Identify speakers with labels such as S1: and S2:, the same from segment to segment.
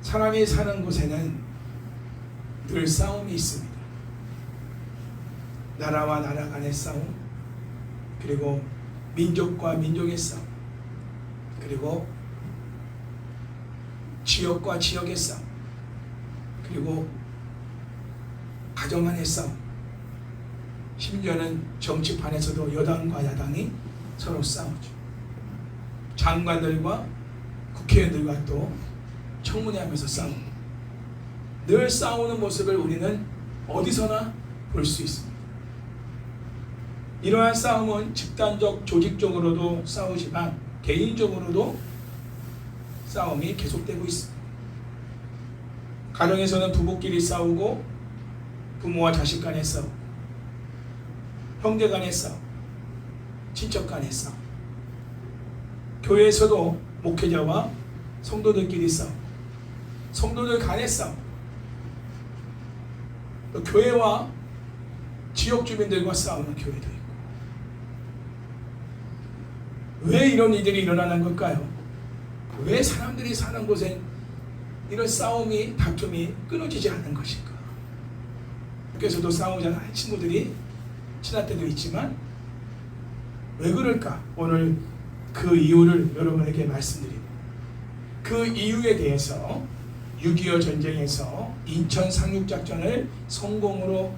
S1: 사람이 사는 곳에는 늘 싸움이 있습니다. 나라와 나라 간의 싸움, 그리고 민족과 민족의 싸움, 그리고 지역과 지역의 싸움, 그리고 가정 안의 싸움, 심지어는 정치판에서도 여당과 야당이 서로 싸우죠. 장관들과 국회의원들과 또 청문회하면서 싸웁니다. 늘 싸우는 모습을 우리는 어디서나 볼 수 있습니다. 이러한 싸움은 집단적, 조직적으로도 싸우지만 개인적으로도 싸움이 계속되고 있습니다. 가정에서는 부부끼리 싸우고, 부모와 자식 간의 싸움, 형제 간의 싸움, 친척 간의 싸움, 교회에서도 목회자와 성도들끼리 싸움, 성도들 간의 싸움, 또 교회와 지역 주민들과 싸우는 교회도 있고. 왜 이런 일들이 일어나는 걸까요? 왜 사람들이 사는 곳에 이런 싸움이, 다툼이 끊어지지 않는 것일까? 학교에서도 싸우잖아요. 친구들이 친할 때도 있지만 왜 그럴까? 오늘 그 이유를 여러분에게 말씀드립니다. 그 이유에 대해서 6.25 전쟁에서 인천 상륙작전을 성공으로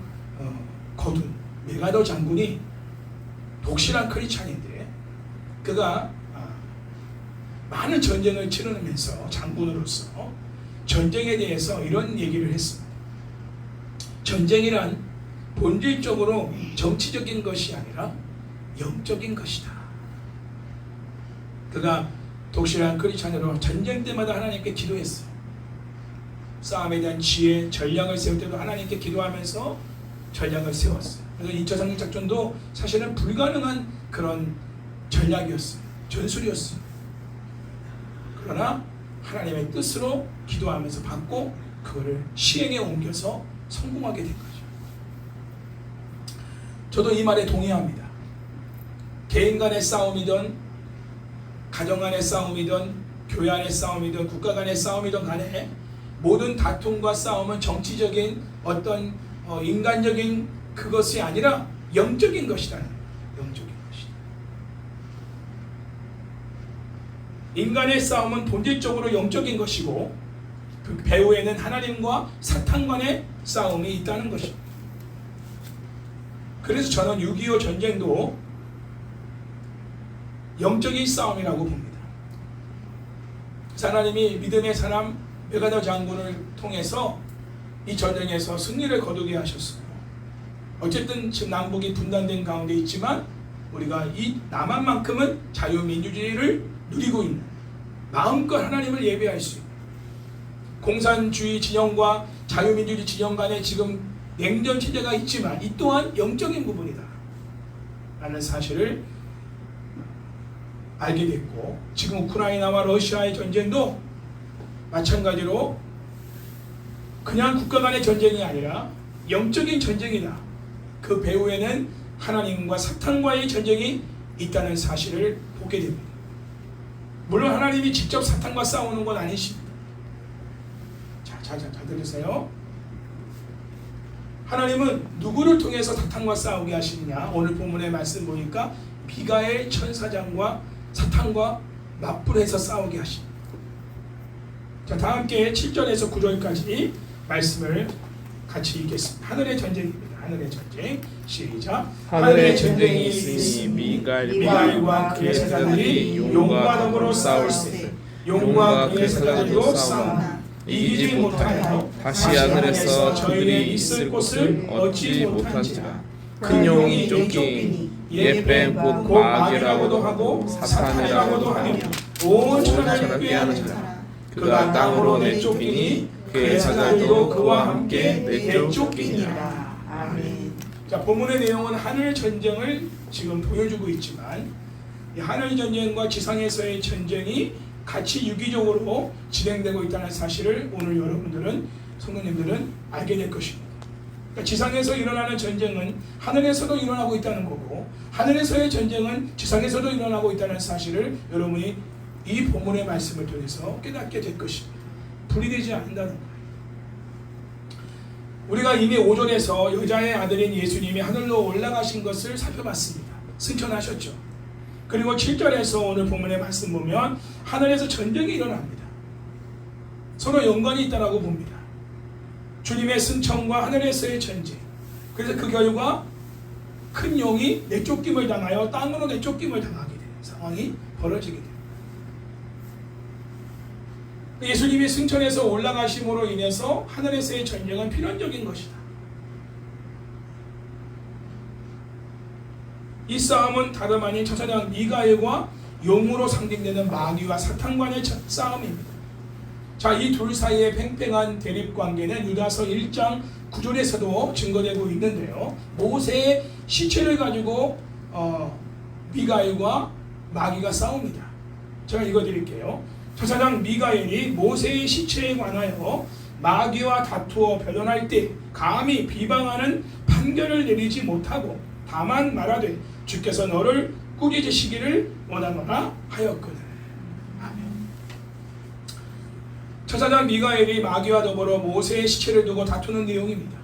S1: 거둔 메가더 장군이 독실한 크리스찬인데, 그가 많은 전쟁을 치르면서 장군으로서 전쟁에 대해서 이런 얘기를 했습니다. 전쟁이란 본질적으로 정치적인 것이 아니라 영적인 것이다. 그가 독실한 크리스찬으로 전쟁 때마다 하나님께 기도했어요. 싸움에 대한 지혜, 전략을 세울 때도 하나님께 기도하면서 전략을 세웠어요. 그래서 2차 상륙작전도 사실은 불가능한 그런 전략이었어요. 전술이었어요. 그러나 하나님의 뜻으로 기도하면서 받고 그거를 시행에 옮겨서 성공하게 된 거죠. 저도 이 말에 동의합니다. 개인 간의 싸움이든 가정 간의 싸움이든 교회 안의 싸움이든 국가 간의 싸움이든 간에 모든 다툼과 싸움은 정치적인 어떤 인간적인 그것이 아니라 영적인 것이다. 영적인 것이다. 인간의 싸움은 본질적으로 영적인 것이고, 그 배후에는 하나님과 사탄 간의 싸움이 있다는 것입니다. 그래서 저는 6.25 전쟁도 영적인 싸움이라고 봅니다. 하나님이 믿음의 사람 메가더 장군을 통해서 이 전쟁에서 승리를 거두게 하셨어요. 어쨌든 지금 남북이 분단된 가운데 있지만 우리가 이 남한만큼은 자유민주주의를 누리고 있는, 마음껏 하나님을 예배할 수 있는, 공산주의 진영과 자유민주주의 진영 간에 지금 냉전 체제가 있지만 이 또한 영적인 부분이다 라는 사실을 알게 됐고, 지금 우크라이나와 러시아의 전쟁도 마찬가지로 그냥 국가 간의 전쟁이 아니라 영적인 전쟁이다. 그 배후에는 하나님과 사탄과의 전쟁이 있다는 사실을 보게 됩니다. 물론 하나님이 직접 사탄과 싸우는 건 아니십니다. 자 들으세요. 하나님은 누구를 통해서 사탄과 싸우게 하시느냐? 오늘 본문의 말씀 보니까 미가엘 천사장과 사탄과 맞불해서 싸우게 하십니다. 자, 다 함께 7절에서 9절까지 말씀을 같이 읽겠습니다. 하늘의 전쟁입니다. 하늘의 전쟁. 시작.
S2: 하늘의 전쟁이 있으니 미가엘과
S1: 그의 사자들이 용과 더불어 싸울세. 용과 그의 사자들도 싸우나 이기지 못하여
S2: 다시 하늘에서 그들이 있을 곳을 얻지 못한지라. 큰 용이 쫓기니 옛뱀 곧 마귀라고도 하고 사탄이라고도 하며 온 천하를 꾀하느니라. 그가 땅으로 내쫓기니 그의 사자들도 그와 함께 내쫓기니라.
S1: 아멘. 자, 본문의 내용은 하늘 전쟁을 지금 보여주고 있지만 이 하늘 전쟁과 지상에서의 전쟁이 같이 유기적으로 진행되고 있다는 사실을 오늘 여러분들은, 성도님들은 알게 될 것입니다. 그러니까 지상에서 일어나는 전쟁은 하늘에서도 일어나고 있다는 거고, 하늘에서의 전쟁은 지상에서도 일어나고 있다는 사실을 여러분이 이 본문의 말씀을 통해서 깨닫게 될 것입니다. 분리되지 않는다는 거예요. 우리가 이미 5절에서 여자의 아들인 예수님이 하늘로 올라가신 것을 살펴봤습니다. 승천하셨죠. 그리고 7절에서 오늘 본문의 말씀 보면 하늘에서 전쟁이 일어납니다. 서로 연관이 있다고 봅니다. 주님의 승천과 하늘에서의 전쟁. 그래서 그 결과 큰 용이 내쫓김을 당하여 땅으로 내쫓김을 당하게 되는 상황이 벌어지게 됩니다. 예수님이 승천해서 올라가심으로 인해서 하늘에서의 전쟁은 필연적인 것이다. 이 싸움은 다름 아닌 천사장 미가엘과 용으로 상징되는 마귀와 사탄과의 싸움입니다. 자, 이 둘 사이의 팽팽한 대립관계는 유다서 1장 9절에서도 증거되고 있는데요. 모세의 시체를 가지고 미가엘과 마귀가 싸웁니다. 제가 읽어드릴게요. 천사장 미가엘이 모세의 시체에 관하여 마귀와 다투어 변론할 때 감히 비방하는 판결을 내리지 못하고 다만 말하되 주께서 너를 꾸짖으시기를 원하노라 하였거늘. 아멘. 천사장 미가엘이 마귀와 더불어 모세의 시체를 두고 다투는 내용입니다.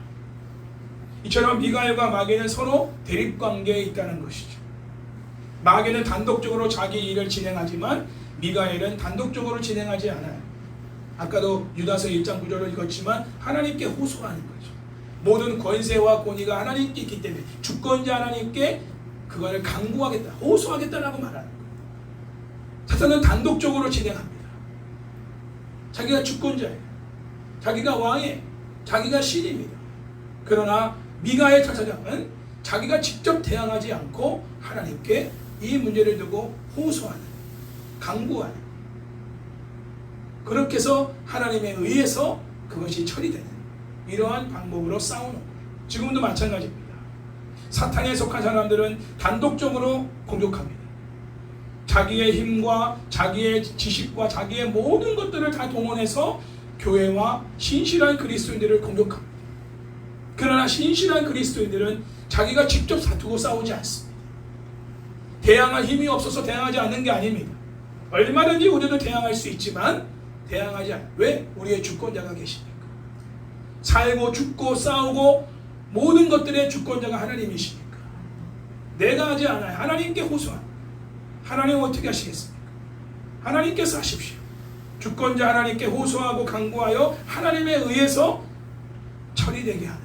S1: 이처럼 미가엘과 마귀는 서로 대립관계에 있다는 것이죠. 마귀는 단독적으로 자기 일을 진행하지만 미가엘은 단독적으로 진행하지 않아요. 아까도 유다서 1장 9절을 읽었지만 하나님께 호소하는 거죠. 모든 권세와 권위가 하나님께 있기 때문에 주권자 하나님께 그거를 강구하겠다, 호소하겠다라고 말하는 거예요. 사탄은 단독적으로 진행합니다. 자기가 주권자예요. 자기가 왕이에요. 자기가 신입니다. 그러나 미가엘 천사장은 자기가 직접 대항하지 않고 하나님께 이 문제를 두고 호소하는, 강구하는, 그렇게 해서 하나님에 의해서 그것이 처리되는 이러한 방법으로 싸우는 거예요. 지금도 마찬가지입니다. 사탄에 속한 사람들은 단독적으로 공격합니다. 자기의 힘과 자기의 지식과 자기의 모든 것들을 다 동원해서 교회와 신실한 그리스도인들을 공격합니다. 그러나 신실한 그리스도인들은 자기가 직접 다투고 싸우지 않습니다. 대항할 힘이 없어서 대항하지 않는 게 아닙니다. 얼마든지 우리도 대항할 수 있지만 대항하지 않아요. 왜? 우리의 주권자가 계시니까. 살고 죽고 싸우고 모든 것들의 주권자가 하나님이시니까. 내가 하지 않아요. 하나님께 호소합니다. 하나님 어떻게 하시겠습니까? 하나님께서 하십시오. 주권자 하나님께 호소하고 강구하여 하나님에 의해서 처리되게 하는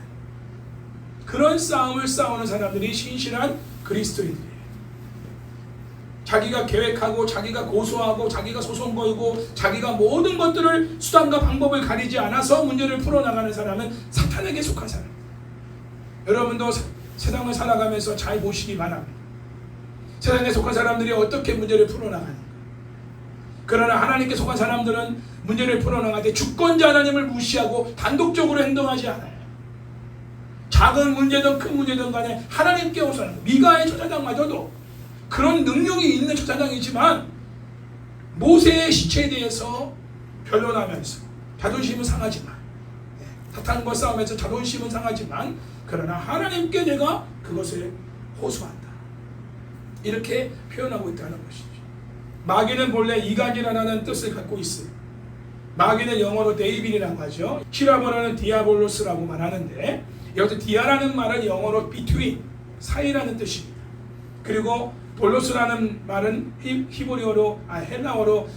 S1: 그런 싸움을 싸우는 사람들이 신실한 그리스도인들이에요. 자기가 계획하고 자기가 고소하고 자기가 소송 걸고 자기가 모든 것들을 수단과 방법을 가리지 않아서 문제를 풀어나가는 사람은 사탄에게 속한 사람입니다. 여러분도 세상을 살아가면서 잘 보시기 바랍니다. 세상에 속한 사람들이 어떻게 문제를 풀어나가는가. 그러나 하나님께 속한 사람들은 문제를 풀어나갈 때 주권자 하나님을 무시하고 단독적으로 행동하지 않아요. 작은 문제든 큰 문제든 간에 하나님께 호소하는 거예요. 미가엘 천사장마저도 그런 능력이 있는 천사장이지만 모세의 시체에 대해서 변론하면서 자존심은 상하지만, 사탄과 싸우면서 자존심은 상하지만 그러나 하나님께 내가 그것을 호소한다, 이렇게 표현하고 있다는 것이죠. 마귀는 본래 이간이라는 뜻을 갖고 있어요. 마귀는 영어로 데이빌이라고 하죠. 히라보라는 디아볼로스라고 말하는데 여기서 디아라는 말은 영어로 between, 사이라는 뜻입니다. 그리고 볼로스라는 말은 히브리어로, 헬라어로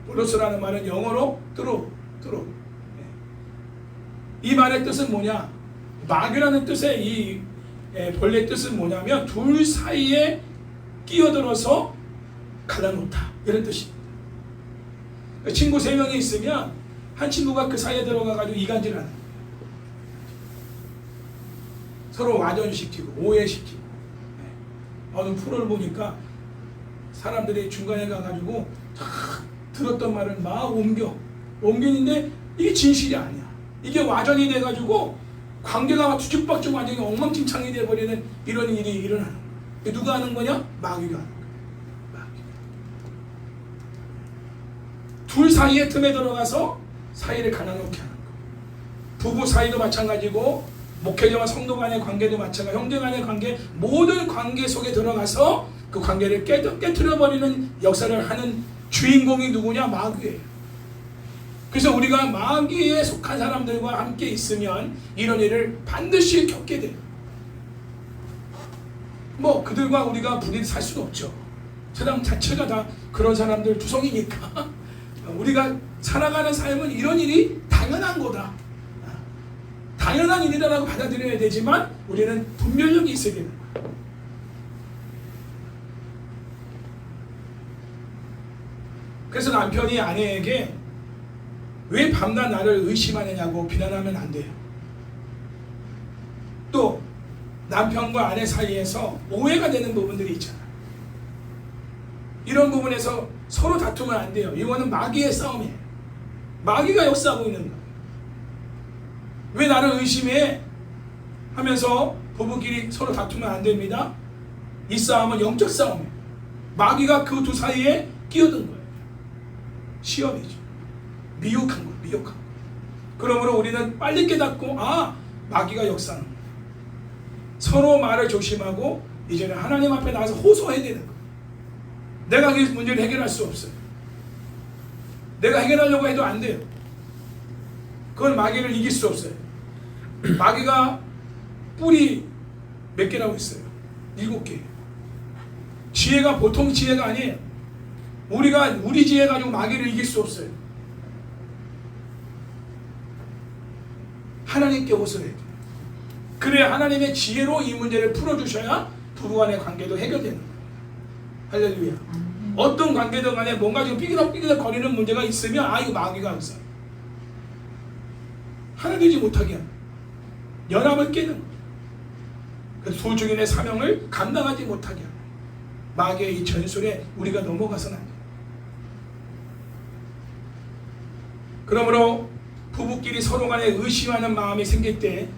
S1: 볼로스라는 말은 영어로 through. 이 말의 뜻은 뭐냐? 마귀라는 뜻의 이 본래 뜻은 뭐냐면 둘 사이에 끼어들어서 갈라놓다, 이런 뜻입니다. 친구 3명이 있으면 한 친구가 그 사이에 들어가가지고 이간질하는 거예요. 서로 와전시키고 오해시키고. 어느 프로를 보니까 사람들이 중간에 가가지고 들었던 말을 막 옮기는데 이게 진실이 아니야. 이게 와전이 돼가지고 관계가 뒤죽박죽 완전히 엉망진창이 돼버리는 이런 일이 일어나는 거야. 누가 하는 거냐? 마귀가 하는 거야. 둘 사이의 틈에 들어가서 사이를 갈라놓게 하는 거야. 부부 사이도 마찬가지고 목회자와 성도 간의 관계도 마찬가지고 형제 간의 관계, 모든 관계 속에 들어가서 그 관계를 깨트려버리는 역사를 하는 주인공이 누구냐? 마귀예요. 그래서 우리가 마귀에 속한 사람들과 함께 있으면 이런 일을 반드시 겪게 돼요. 뭐 그들과 우리가 분리를 살 수는 없죠. 세상 자체가 다 그런 사람들 구성이니까 우리가 살아가는 삶은 이런 일이 당연한 거다. 당연한 일이라고 받아들여야 되지만 우리는 분별력이 있어야 되는 거예요. 그래서 남편이 아내에게 왜 밤낮 나를 의심하느냐고 비난하면 안 돼요. 또 남편과 아내 사이에서 오해가 되는 부분들이 있잖아요. 이런 부분에서 서로 다투면 안 돼요. 이거는 마귀의 싸움이에요. 마귀가 역사하고 있는 거예요. 왜 나를 의심해? 하면서 부부끼리 서로 다투면 안 됩니다. 이 싸움은 영적 싸움이에요. 마귀가 그 두 사이에 끼어든 거예요. 시험이죠. 미혹한 거예요. 미혹한 거예요. 그러므로 우리는 빨리 깨닫고 마귀가 역사하는 거예요. 서로 말을 조심하고 이제는 하나님 앞에 나가서 호소해야 되는 거예요. 내가 이 문제를 해결할 수 없어요. 내가 해결하려고 해도 안 돼요. 그건 마귀를 이길 수 없어요. 마귀가 뿔이 몇 개라고 있어요? 7개. 지혜가 보통 지혜가 아니에요. 우리 지혜 가지고 마귀를 이길 수 없어요. 하나님께 호소해야 돼요. 그래 하나님의 지혜로 이 문제를 풀어주셔야 부부간의 관계도 해결되는 거예요. 할렐루야. 어떤 관계든 간에 뭔가 지금 삐그덕삐그덕 거리는 문제가 있으면 이거 마귀가 있어요. 하나 되지 못하게 하는 연합을 깨는 거예요. 그래서 두 증인의 사명을 감당하지 못하게 하는 마귀의 이 전술에 우리가 넘어가서는 안 돼요. 그러므로 부부끼리 서로 간에 의심하는 마음이 생길 때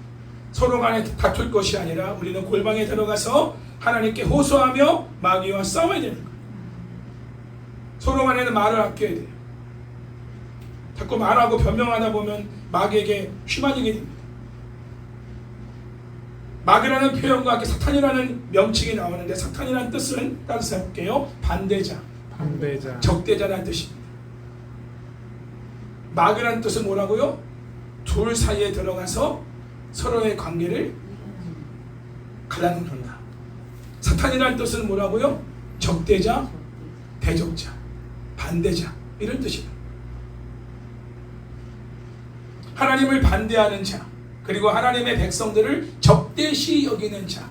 S1: 서로 간에 다툴 것이 아니라 우리는 골방에 들어가서 하나님께 호소하며 마귀와 싸워야 되는 거예요. 서로 간에는 말을 아껴야 돼요. 자꾸 말하고 변명하다 보면 마귀에게 휘말리게 됩니다. 마귀라는 표현과 함께 사탄이라는 명칭이 나오는데 사탄이라는 뜻은 따라서 해볼게요. 반대자, 적대자라는 뜻입니다. 마귀라는 뜻은 뭐라고요? 둘 사이에 들어가서 서로의 관계를 갈라놓는다. 사탄이라는 뜻은 뭐라고요? 적대자, 대적자, 반대자 이런 뜻이다. 하나님을 반대하는 자 그리고 하나님의 백성들을 적대시 여기는 자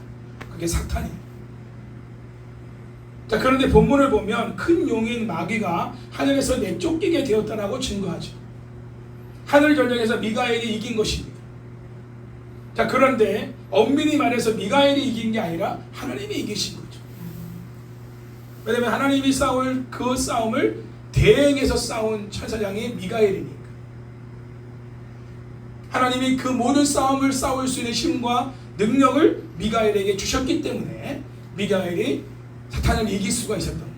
S1: 그게 사탄이에요. 자, 그런데 본문을 보면 큰 용인 마귀가 하늘에서 내쫓기게 되었다라고 증거하죠. 하늘 전쟁에서 미가엘이 이긴 것입니다. 자, 그런데 엄밀히 말해서 미가엘이 이긴 게 아니라 하나님이 이기신 거죠. 왜냐하면 하나님이 싸울 그 싸움을 대행해서 싸운 천사장이 미가엘이니까. 하나님이 그 모든 싸움을 싸울 수 있는 힘과 능력을 미가엘에게 주셨기 때문에 미가엘이 사탄을 이길 수가 있었던 거예요.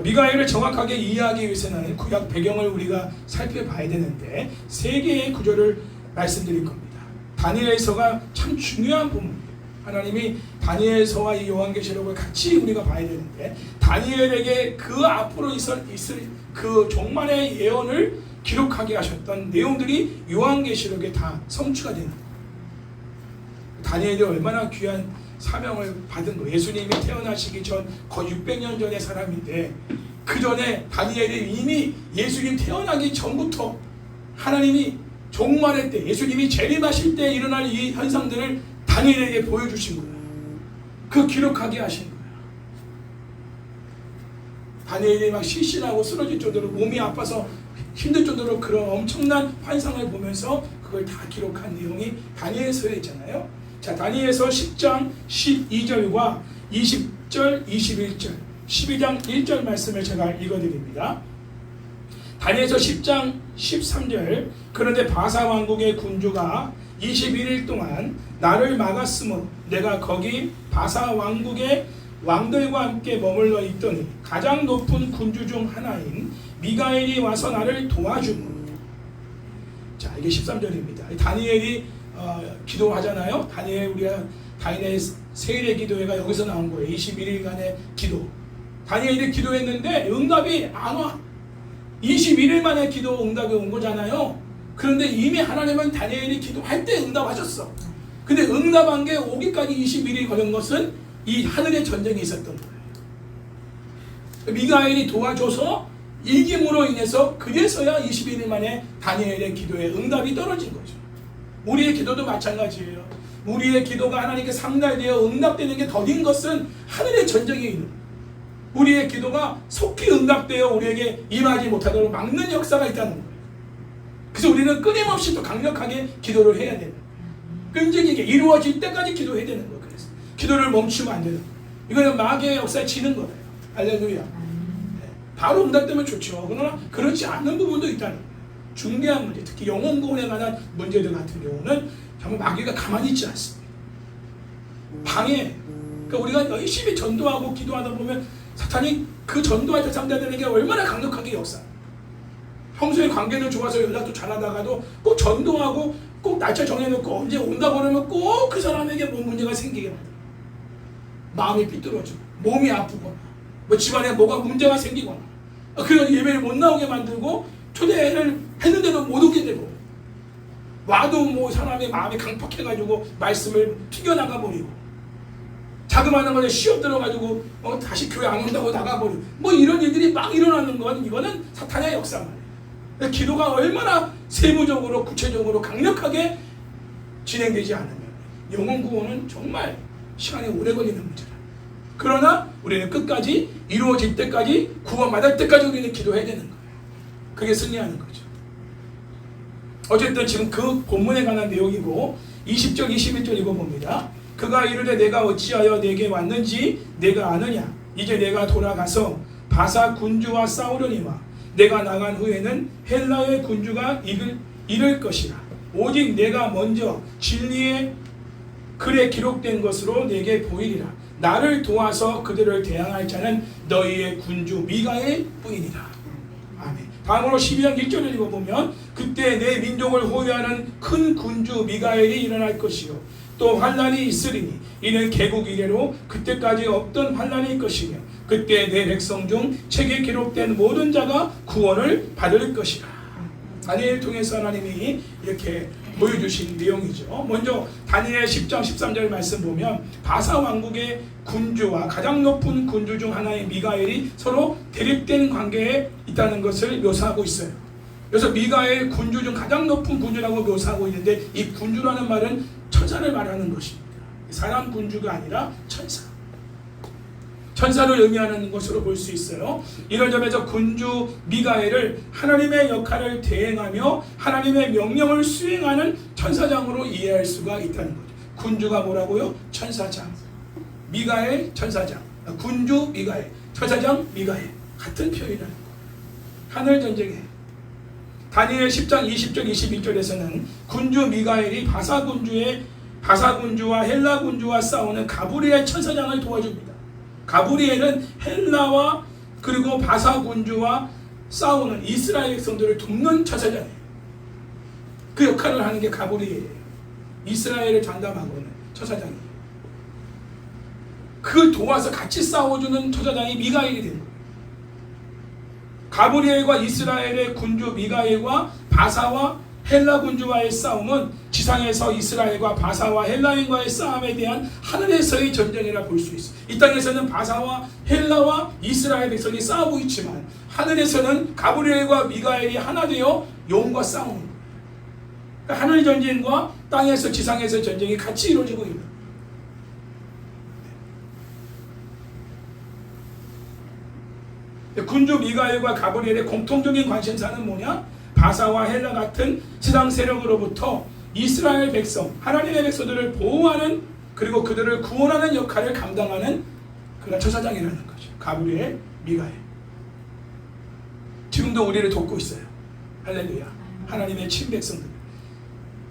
S1: 미가엘을 정확하게 이해하기 위해서는 구약 배경을 우리가 살펴봐야 되는데 세 개의 구조를 말씀드릴 겁니다. 다니엘서가 참 중요한 부분이에요. 하나님이 다니엘서와 이 요한계시록을 같이 우리가 봐야 되는데 다니엘에게 그 앞으로 있을 그 종말의 예언을 기록하게 하셨던 내용들이 요한계시록에 다 성취가 되는 거예요. 다니엘이 얼마나 귀한 사명을 받은 거예요. 예수님이 태어나시기 전 거의 600년 전의 사람인데 그 전에 다니엘이 이미 예수님 태어나기 전부터 하나님이 종말의 때 예수님이 재림하실 때 일어날 이 현상들을 다니엘에게 보여주신 거예요. 그 기록하게 하신 거예요. 다니엘이 막 실신하고 쓰러질 정도로 몸이 아파서 힘들 정도로 그런 엄청난 환상을 보면서 그걸 다 기록한 내용이 다니엘서에 있잖아요. 자, 다니엘서 10장 12절과 20절, 21절, 12장 1절 말씀을 제가 읽어드립니다. 다니엘서 10장 13절 그런데 바사 왕국의 군주가 21일 동안 나를 막았으므로 내가 거기 바사 왕국의 왕들과 함께 머물러 있더니 가장 높은 군주 중 하나인 미가엘이 와서 나를 도와주므로. 자, 이게 13절입니다. 다니엘이 기도하잖아요. 다니엘의 세일의 기도회가 여기서 나온 거예요. 21일간의 기도. 다니엘이 기도했는데 응답이 안 와. 21일 만에 기도 응답이 온 거잖아요. 그런데 이미 하나님은 다니엘이 기도할 때 응답하셨어. 근데 응답한 게 오기까지 21일이 걸린 것은 이 하늘의 전쟁이 있었던 거예요. 미가엘이 도와줘서 이김으로 인해서 그래서야 21일 만에 다니엘의 기도에 응답이 떨어진 거죠. 우리의 기도도 마찬가지예요. 우리의 기도가 하나님께 상달되어 응답되는 게 더딘 것은 하늘의 전쟁이 있는 거예요. 우리의 기도가 속히 응답되어 우리에게 임하지 못하도록 막는 역사가 있다는 거예요. 그래서 우리는 끊임없이 또 강력하게 기도를 해야 돼요. 끈질기게 이루어질 때까지 기도해야 되는 거예요. 그래서 기도를 멈추면 안 되는 거예요. 이거는 마귀의 역사에 지는 거예요. 할렐루야. 네. 바로 응답되면 좋죠. 그러나 그렇지 않는 부분도 있다는 거예요. 중대한 문제, 특히 영혼 구원에 관한 문제들 같은 경우는 정말 마귀가 가만히 있지 않습니다. 방해. 그러니까 우리가 열심히 전도하고 기도하다 보면 사탄이 그 전도할 때 상대들에게 얼마나 강력하게 역사. 평소에 관계도 좋아서 연락도 잘하다가도 꼭 전도하고 꼭 날짜 정해놓고 언제 온다고 그러면 꼭 그 사람에게 뭐 문제가 생기게 만들어. 마음이 삐뚤어지고 몸이 아프거나 뭐 집안에 뭐가 문제가 생기거나 그런 예배를 못 나오게 만들고 초대를 했는데도 못 오게 되고 와도 뭐 사람의 마음이 강팍해가지고 말씀을 튀겨나가 버리고 자그마한 것에 시험 들어가지고 다시 교회 안 온다고 나가버리고 뭐 이런 일들이 막 일어나는 건 이거는 사탄의 역사 말이에요. 기도가 얼마나 세부적으로 구체적으로 강력하게 진행되지 않으면 영혼 구원은 정말 시간이 오래 걸리는 문제다. 그러나 우리는 끝까지 이루어질 때까지 구원받을 때까지 우리는 기도해야 되는 거예요. 그게 승리하는 거죠. 어쨌든 지금 그 본문에 관한 내용이고 20절 21절 읽어봅니다. 그가 이르되 내가 어찌하여 내게 왔는지 내가 아느냐. 이제 내가 돌아가서 바사 군주와 싸우려니와 내가 나간 후에는 헬라의 군주가 이를 것이라. 오직 내가 먼저 진리의 글에 기록된 것으로 내게 보이리라. 나를 도와서 그들을 대항할 자는 너희의 군주 미가엘 뿐이니라. 아멘. 다음으로 12장 1절을 읽어보면 그때 내 민족을 호위하는 큰 군주 미가엘이 일어날 것이요 또 환난이 있으리니 이는 개국 이래로 그때까지 없던 환난일 것이며 그때 내 백성 중 책에 기록된 모든 자가 구원을 받을 것이라. 다니엘을 통해서 하나님이 이렇게 보여주신 내용이죠. 먼저 다니엘 10장 13절 말씀 보면 바사 왕국의 군주와 가장 높은 군주 중 하나인 미가엘이 서로 대립된 관계에 있다는 것을 묘사하고 있어요. 그래서 미가엘 군주 중 가장 높은 군주라고 묘사하고 있는데 이 군주라는 말은 천사를 말하는 것입니다. 사람 군주가 아니라 천사. 천사를 의미하는 것으로 볼 수 있어요. 이런 점에서 군주 미가엘을 하나님의 역할을 대행하며 하나님의 명령을 수행하는 천사장으로 이해할 수가 있다는 거죠. 군주가 뭐라고요? 천사장. 미가엘 천사장. 군주 미가엘. 천사장 미가엘. 같은 표현이라는 거예요. 하늘 전쟁에 다니엘 10장 20절 21절에서는 군주 미가엘이 바사 군주와 헬라 군주와 싸우는 가브리엘 천사장을 도와줍니다. 가브리엘은 헬라와 그리고 바사 군주와 싸우는 이스라엘 백성들을 돕는 천사장이에요. 그 역할을 하는 게 가브리엘이에요. 이스라엘을 장담하고는 천사장이에요. 그걸 도와서 같이 싸워주는 천사장이 미가엘이 된 거예요. 가브리엘과 이스라엘의 군주 미가엘과 바사와 헬라 군주와의 싸움은 지상에서 이스라엘과 바사와 헬라인과의 싸움에 대한 하늘에서의 전쟁이라 볼 수 있어요. 이 땅에서는 바사와 헬라와 이스라엘 백성이 싸우고 있지만 하늘에서는 가브리엘과 미가엘이 하나 되어 영과 싸우는 거예요. 그러니까 하늘 전쟁과 땅에서 지상에서 전쟁이 같이 이루어지고 있는 거예요. 군주 미가엘과 가브리엘의 공통적인 관심사는 뭐냐? 바사와 헬라 같은 지상 세력으로부터 이스라엘 백성, 하나님의 백성들을 보호하는 그리고 그들을 구원하는 역할을 감당하는 그런 천사장이라는 거죠. 가브리엘, 미가엘. 지금도 우리를 돕고 있어요. 할렐루야. 하나님의 친백성들.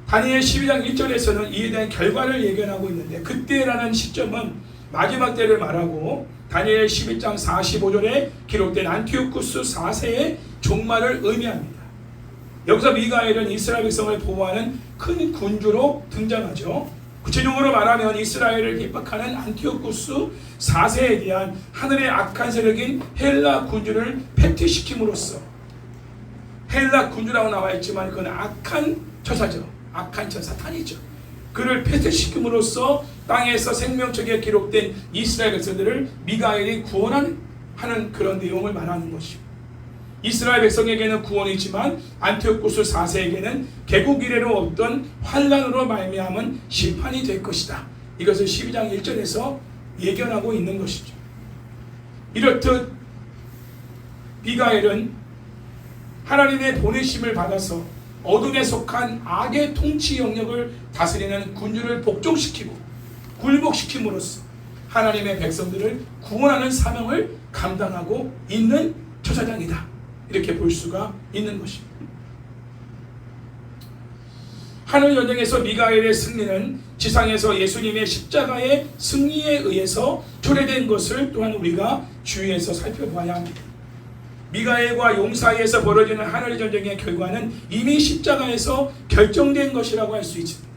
S1: 다니엘 12장 1절에서는 이에 대한 결과를 예견하고 있는데 그때라는 시점은 마지막 때를 말하고 다니엘 11장 45절에 기록된 안티오쿠스 4세의 종말을 의미합니다. 여기서 미가엘은 이스라엘 백성을 보호하는 큰 군주로 등장하죠. 구체적으로 말하면 이스라엘을 핍박하는 안티오쿠스 4세에 대한 하늘의 악한 세력인 헬라 군주를 패퇴시킴으로써 헬라 군주라고 나와 있지만 그건 악한 처사죠. 악한 처사, 사탄이죠. 그를 폐쇄시킴으로써 땅에서 생명책에 기록된 이스라엘 백성들을 미가엘이 구원하는 그런 내용을 말하는 것이고, 이스라엘 백성에게는 구원이 있지만 안티오쿠스 4세에게는 개국 이래로 없던 환란으로 말미암은 심판이 될 것이다. 이것을 12장 1절에서 예견하고 있는 것이죠. 이렇듯 미가엘은 하나님의 보내심을 받아서 어둠에 속한 악의 통치 영역을 다스리는 군주를 복종시키고 굴복시킴으로써 하나님의 백성들을 구원하는 사명을 감당하고 있는 처사장이다. 이렇게 볼 수가 있는 것입니다. 하늘 전쟁에서 미가엘의 승리는 지상에서 예수님의 십자가의 승리에 의해서 초래된 것을 또한 우리가 주의해서 살펴봐야 합니다. 미가엘과 용 사이에서 벌어지는 하늘 전쟁의 결과는 이미 십자가에서 결정된 것이라고 할 수 있습니다.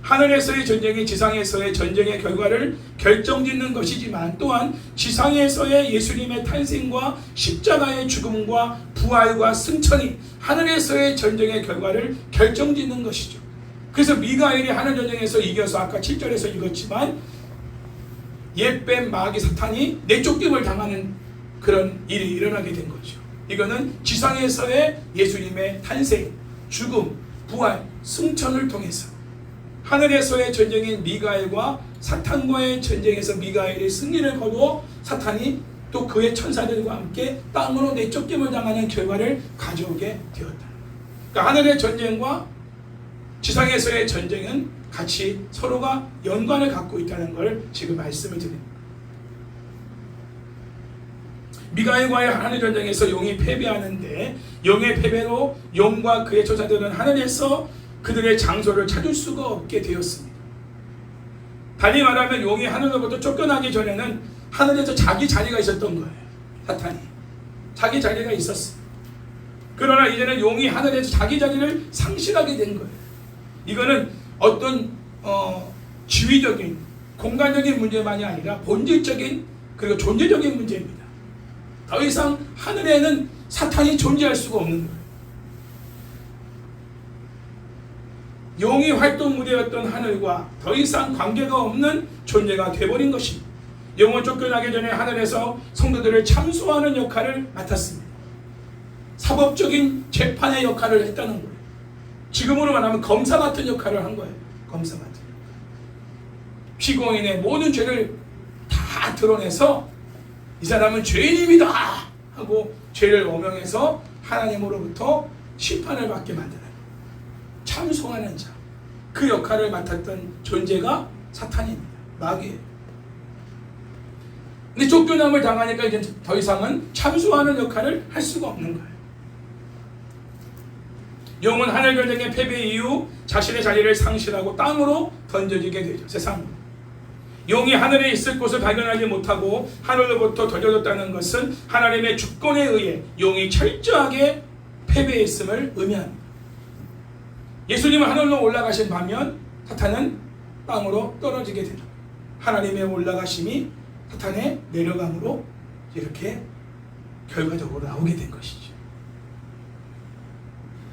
S1: 하늘에서의 전쟁이 지상에서의 전쟁의 결과를 결정짓는 것이지만 또한 지상에서의 예수님의 탄생과 십자가의 죽음과 부활과 승천이 하늘에서의 전쟁의 결과를 결정짓는 것이죠. 그래서 미가엘이 하늘 전쟁에서 이겨서 아까 7절에서 읽었지만 옛뱀 마귀 사탄이 내쫓김을 당하는 그런 일이 일어나게 된 거죠. 이거는 지상에서의 예수님의 탄생, 죽음, 부활, 승천을 통해서 하늘에서의 전쟁인 미가엘과 사탄과의 전쟁에서 미가엘이 승리를 거두어 사탄이 또 그의 천사들과 함께 땅으로 내쫓김을 당하는 결과를 가져오게 되었다. 그러니까 하늘의 전쟁과 지상에서의 전쟁은 같이 서로가 연관을 갖고 있다는 걸 지금 말씀을 드립니다. 미가엘과의 하늘 전쟁에서 용이 패배하는데 용의 패배로 용과 그의 천사들은 하늘에서 그들의 장소를 찾을 수가 없게 되었습니다. 달리 말하면 용이 하늘로부터 쫓겨나기 전에는 하늘에서 자기 자리가 있었던 거예요. 사탄이 자기 자리가 있었어요. 그러나 이제는 용이 하늘에서 자기 자리를 상실하게 된 거예요. 이거는 어떤 지위적인 공간적인 문제만이 아니라 본질적인 그리고 존재적인 문제입니다. 더 이상 하늘에는 사탄이 존재할 수가 없는 거예요. 용이 활동 무대였던 하늘과 더 이상 관계가 없는 존재가 되어버린 것입니다. 용은 쫓겨나기 전에 하늘에서 성도들을 참수하는 역할을 맡았습니다. 사법적인 재판의 역할을 했다는 거예요. 지금으로 말하면 검사 같은 역할을 한 거예요. 검사 같은. 피고인의 모든 죄를 다 드러내서 이 사람은 죄인입니다 하고 죄를 어명해서 하나님으로부터 심판을 받게 만드는 참소하는 자, 그 역할을 맡았던 존재가 사탄입니다. 마귀예요. 근데 쫓겨남을 당하니까 이제 더 이상은 참소하는 역할을 할 수가 없는 거예요. 용은 하늘 전쟁의 패배 이후 자신의 자리를 상실하고 땅으로 던져지게 되죠. 세상으로. 용이 하늘에 있을 곳을 발견하지 못하고 하늘로부터 던져졌다는 것은 하나님의 주권에 의해 용이 철저하게 패배했음을 의미합니다. 예수님은 하늘로 올라가신 반면 사탄은 땅으로 떨어지게 되는, 하나님의 올라가심이 사탄의 내려감으로 이렇게 결과적으로 나오게 된 것이죠.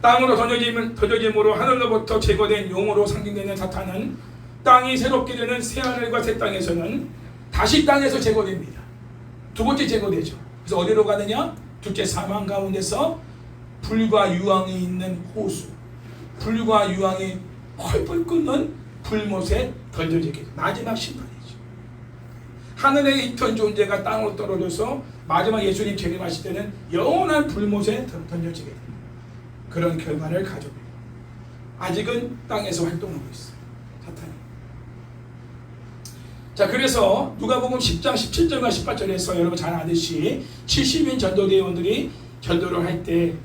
S1: 땅으로 던져짐으로 하늘로부터 제거된 용으로 상징되는 사탄은 땅이 새롭게 되는 새하늘과 새 땅에서는 다시 땅에서 제거됩니다. 두 번째 제거되죠. 그래서 어디로 가느냐? 둘째 사망 가운데서 불과 유황이 있는 호수, 불과 유황이 펄펄 끓는 불못에 던져지게 돼요. 마지막 심판이죠. 하늘에 있던 존재가 땅으로 떨어져서 마지막 예수님 재림하실 때는 영원한 불못에 던져지게 돼요. 그런 결과를 가져옵니다. 아직은 땅에서 활동하고 있어요. 사탄이. 자, 그래서 누가복음 10장 17절과 18절에서 여러분 잘 아듯이 70인 전도대원들이 전도를 할 때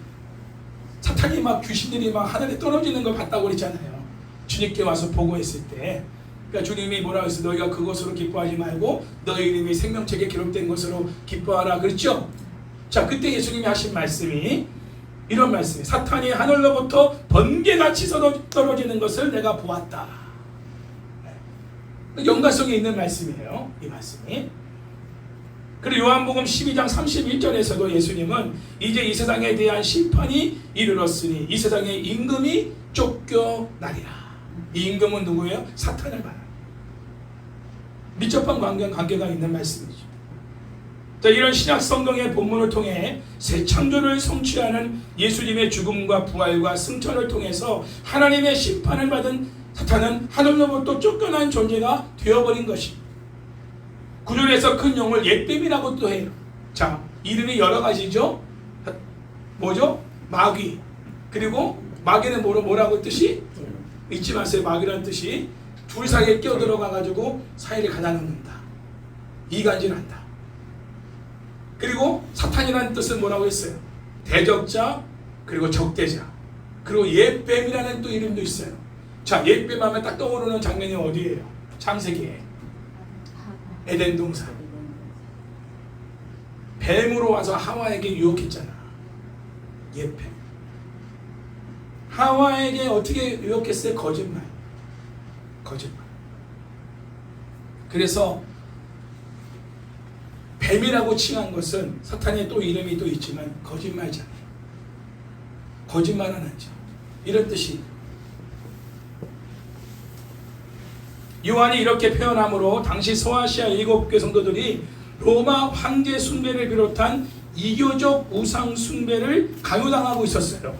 S1: 사탄이 막 귀신들이 막 하늘에 떨어지는 걸 봤다고 그랬잖아요. 주님께 와서 보고했을 때. 그러니까 주님이 뭐라고 했어요? 너희가 그것으로 기뻐하지 말고 너희 이름이 생명책에 기록된 것으로 기뻐하라 그랬죠? 자, 그때 예수님이 하신 말씀이 이런 말씀이에요. 사탄이 하늘로부터 번개같이 떨어지는 것을 내가 보았다. 연관성이 있는 말씀이에요. 이 말씀이. 그리고 요한복음 12장 31절에서도 예수님은 이제 이 세상에 대한 심판이 이르렀으니 이 세상의 임금이 쫓겨나리라. 이 임금은 누구예요? 사탄을 말합니다. 밀접한 관계가 있는 말씀이죠. 자, 이런 신약 성경의 본문을 통해 새 창조를 성취하는 예수님의 죽음과 부활과 승천을 통해서 하나님의 심판을 받은 사탄은 하늘로부터 쫓겨난 존재가 되어버린 것입니다. 구절에서 큰 용을 옛뱀이라고 또 해요. 자, 이름이 여러 가지죠. 뭐죠? 마귀. 그리고 마귀는 뭐라고 뜻이? 잊지 마세요. 마귀라는 뜻이 둘 사이에 끼어들어가 가지고 사이를 가다놓는다. 이간질한다. 그리고 사탄이라는 뜻은 뭐라고 했어요? 대적자, 그리고 적대자, 그리고 옛뱀이라는 또 이름도 있어요. 자, 옛뱀 하면 딱 떠오르는 장면이 어디예요? 창세기에 에덴 동산. 뱀으로 와서 하와에게 유혹했잖아. 옛뱀. 하와에게 어떻게 유혹했어요? 거짓말. 그래서 뱀이라고 칭한 것은 사탄의 또 이름이 또 있지만 거짓말잖아요. 거짓말하는 자. 이런 뜻이. 요한이 이렇게 표현함으로 당시 소아시아 7개 성도들이 로마 황제 숭배를 비롯한 이교적 우상 숭배를 강요당하고 있었어요.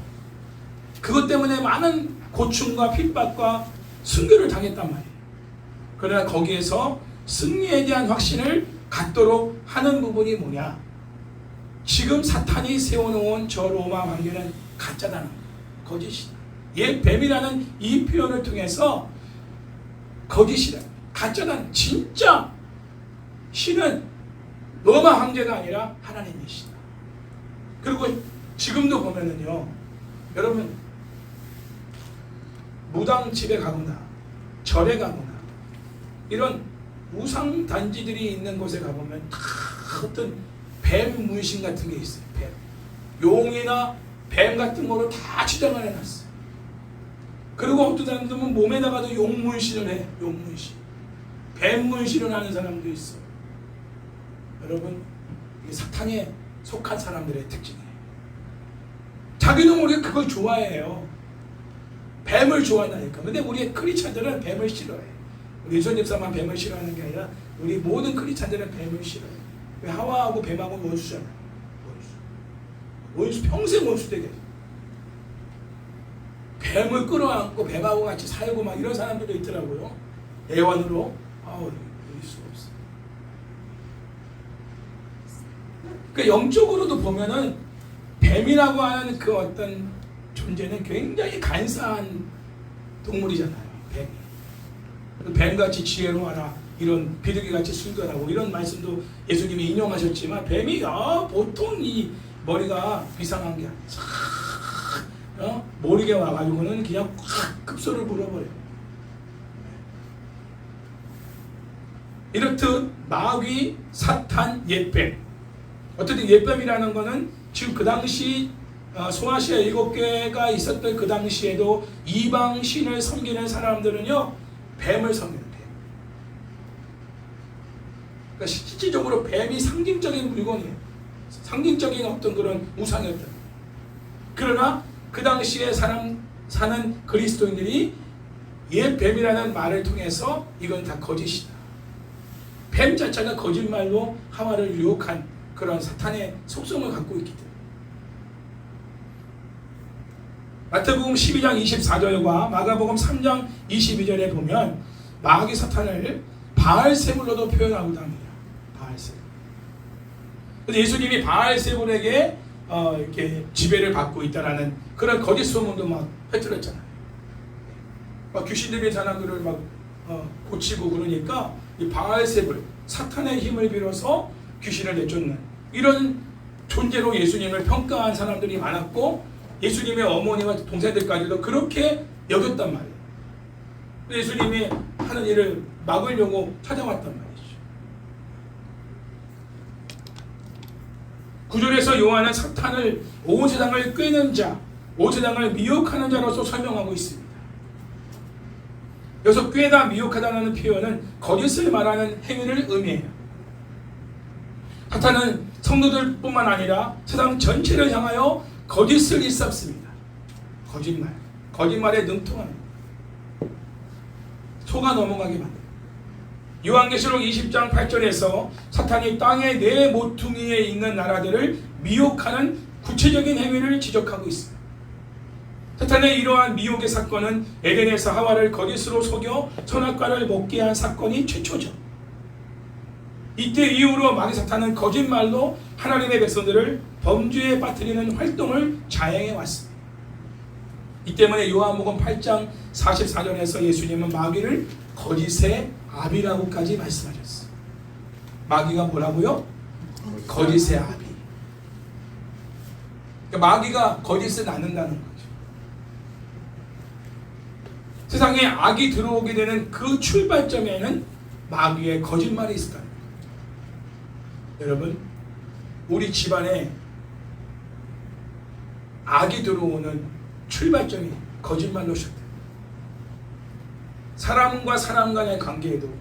S1: 그것 때문에 많은 고충과 핍박과 순교를 당했단 말이에요. 그러나 거기에서 승리에 대한 확신을 갖도록 하는 부분이 뭐냐? 지금 사탄이 세워놓은 저 로마 황제는 가짜다는 거예요. 거짓이다. 옛 뱀이라는 이 표현을 통해서 거짓이다. 가짜다. 진짜 신은 로마 황제가 아니라 하나님이시다. 그리고 지금도 보면은요, 여러분 무당집에 가거나 절에 가거나 이런 우상 단지들이 있는 곳에 가보면 다 어떤 뱀 문신 같은 게 있어요. 뱀, 용이나 뱀 같은 거를 다 치장을 해놨어요. 그리고 어떤 사람들은 몸에다가도 용 문신을 해. 용 문신, 뱀 문신을 하는 사람도 있어. 여러분, 이게 사탄에 속한 사람들의 특징이에요. 자기도 모르게 그걸 좋아해요. 뱀을 좋아한다니까. 근데 우리 크리스찬들은 뱀을 싫어해. 우리 유선 집사만 뱀을 싫어하는 게 아니라 우리 모든 크리스찬들은 뱀을 싫어해. 왜? 하와하고 뱀하고 원수잖아요. 원수 평생 원수 되게. 뱀을 끌어안고 뱀하고 같이 살고 막 이런 사람들도 있더라고요. 애완으로. 아우, 이럴 수가 없어. 그러니까 영적으로도 보면은 뱀이라고 하는 그 어떤 존재는 굉장히 간사한 동물이잖아요. 뱀이. 뱀같이 지혜로워라. 이런 비둘기같이 순결하고 이런 말씀도 예수님이 인용하셨지만 뱀이 보통 이 머리가 이상한 게 아니야. 모르게 와가지고는 그냥 콱 급소를 불어버려요. 이렇듯 마귀, 사탄, 옛뱀. 어쨌든 옛뱀이라는 거는 지금 그 당시 소아시아 7개가 있었던 그 당시에도 이방 신을 섬기는 사람들은요, 뱀을 섬기는 뱀. 그러니까 실질적으로 뱀이 상징적인 물건이에요. 상징적인 어떤 그런 우상이었다. 그러나 그 당시에 사는 그리스도인들이 옛 뱀이라는 말을 통해서 이건 다 거짓이다. 뱀 자체가 거짓말로 하와를 유혹한 그런 사탄의 속성을 갖고 있기 때문에. 마태복음 12장 24절과 마가복음 3장 22절에 보면 마귀 사탄을 바알세불로도 표현하고도 합니다. 바알세불. 근데 예수님이 바알세불에게 이렇게 지배를 받고 있다라는 그런 거짓 소문도 막 흩어졌잖아요. 막 귀신 들린 사람들을 막 고치고 그러니까 이 바알세불, 사탄의 힘을 빌어서 귀신을 내쫓는 이런 존재로 예수님을 평가한 사람들이 많았고, 예수님의 어머니와 동생들까지도 그렇게 여겼단 말이에요. 예수님이 하는 일을 막으려고 찾아왔단 말이죠. 9절에서 요한은 사탄을 온 세상을 꿰는 자, 온 세상을 미혹하는 자로서 설명하고 있습니다. 여기서 꿰다 미혹하다는 표현은 거짓을 말하는 행위를 의미해요. 사탄은 성도들뿐만 아니라 세상 전체를 향하여 거짓을 일삼습니다. 거짓말에 능통합니다. 속아 넘어가게 만듭니다. 요한계시록 20장 8절에서 사탄이 땅의 네 모퉁이에 있는 나라들을 미혹하는 구체적인 행위를 지적하고 있습니다. 사탄의 이러한 미혹의 사건은 에덴에서 하와를 거짓으로 속여 선악과를 먹게 한 사건이 최초죠. 이때 이후로 마귀 사탄은 거짓말로 하나님의 백성들을 범죄에 빠뜨리는 활동을 자행해 왔습니다. 이 때문에 요한복음 8장 44절에서 예수님은 마귀를 거짓의 아비라고까지 말씀하셨어요. 마귀가 뭐라고요? 거짓의 아비. 그러니까 마귀가 거짓을 낳는다는 거죠. 세상에 악이 들어오게 되는 그 출발점에는 마귀의 거짓말이 있었다는 거예요. 여러분, 우리 집안에 악이 들어오는 출발점이 거짓말로 시작돼요. 사람과 사람 간의 관계에도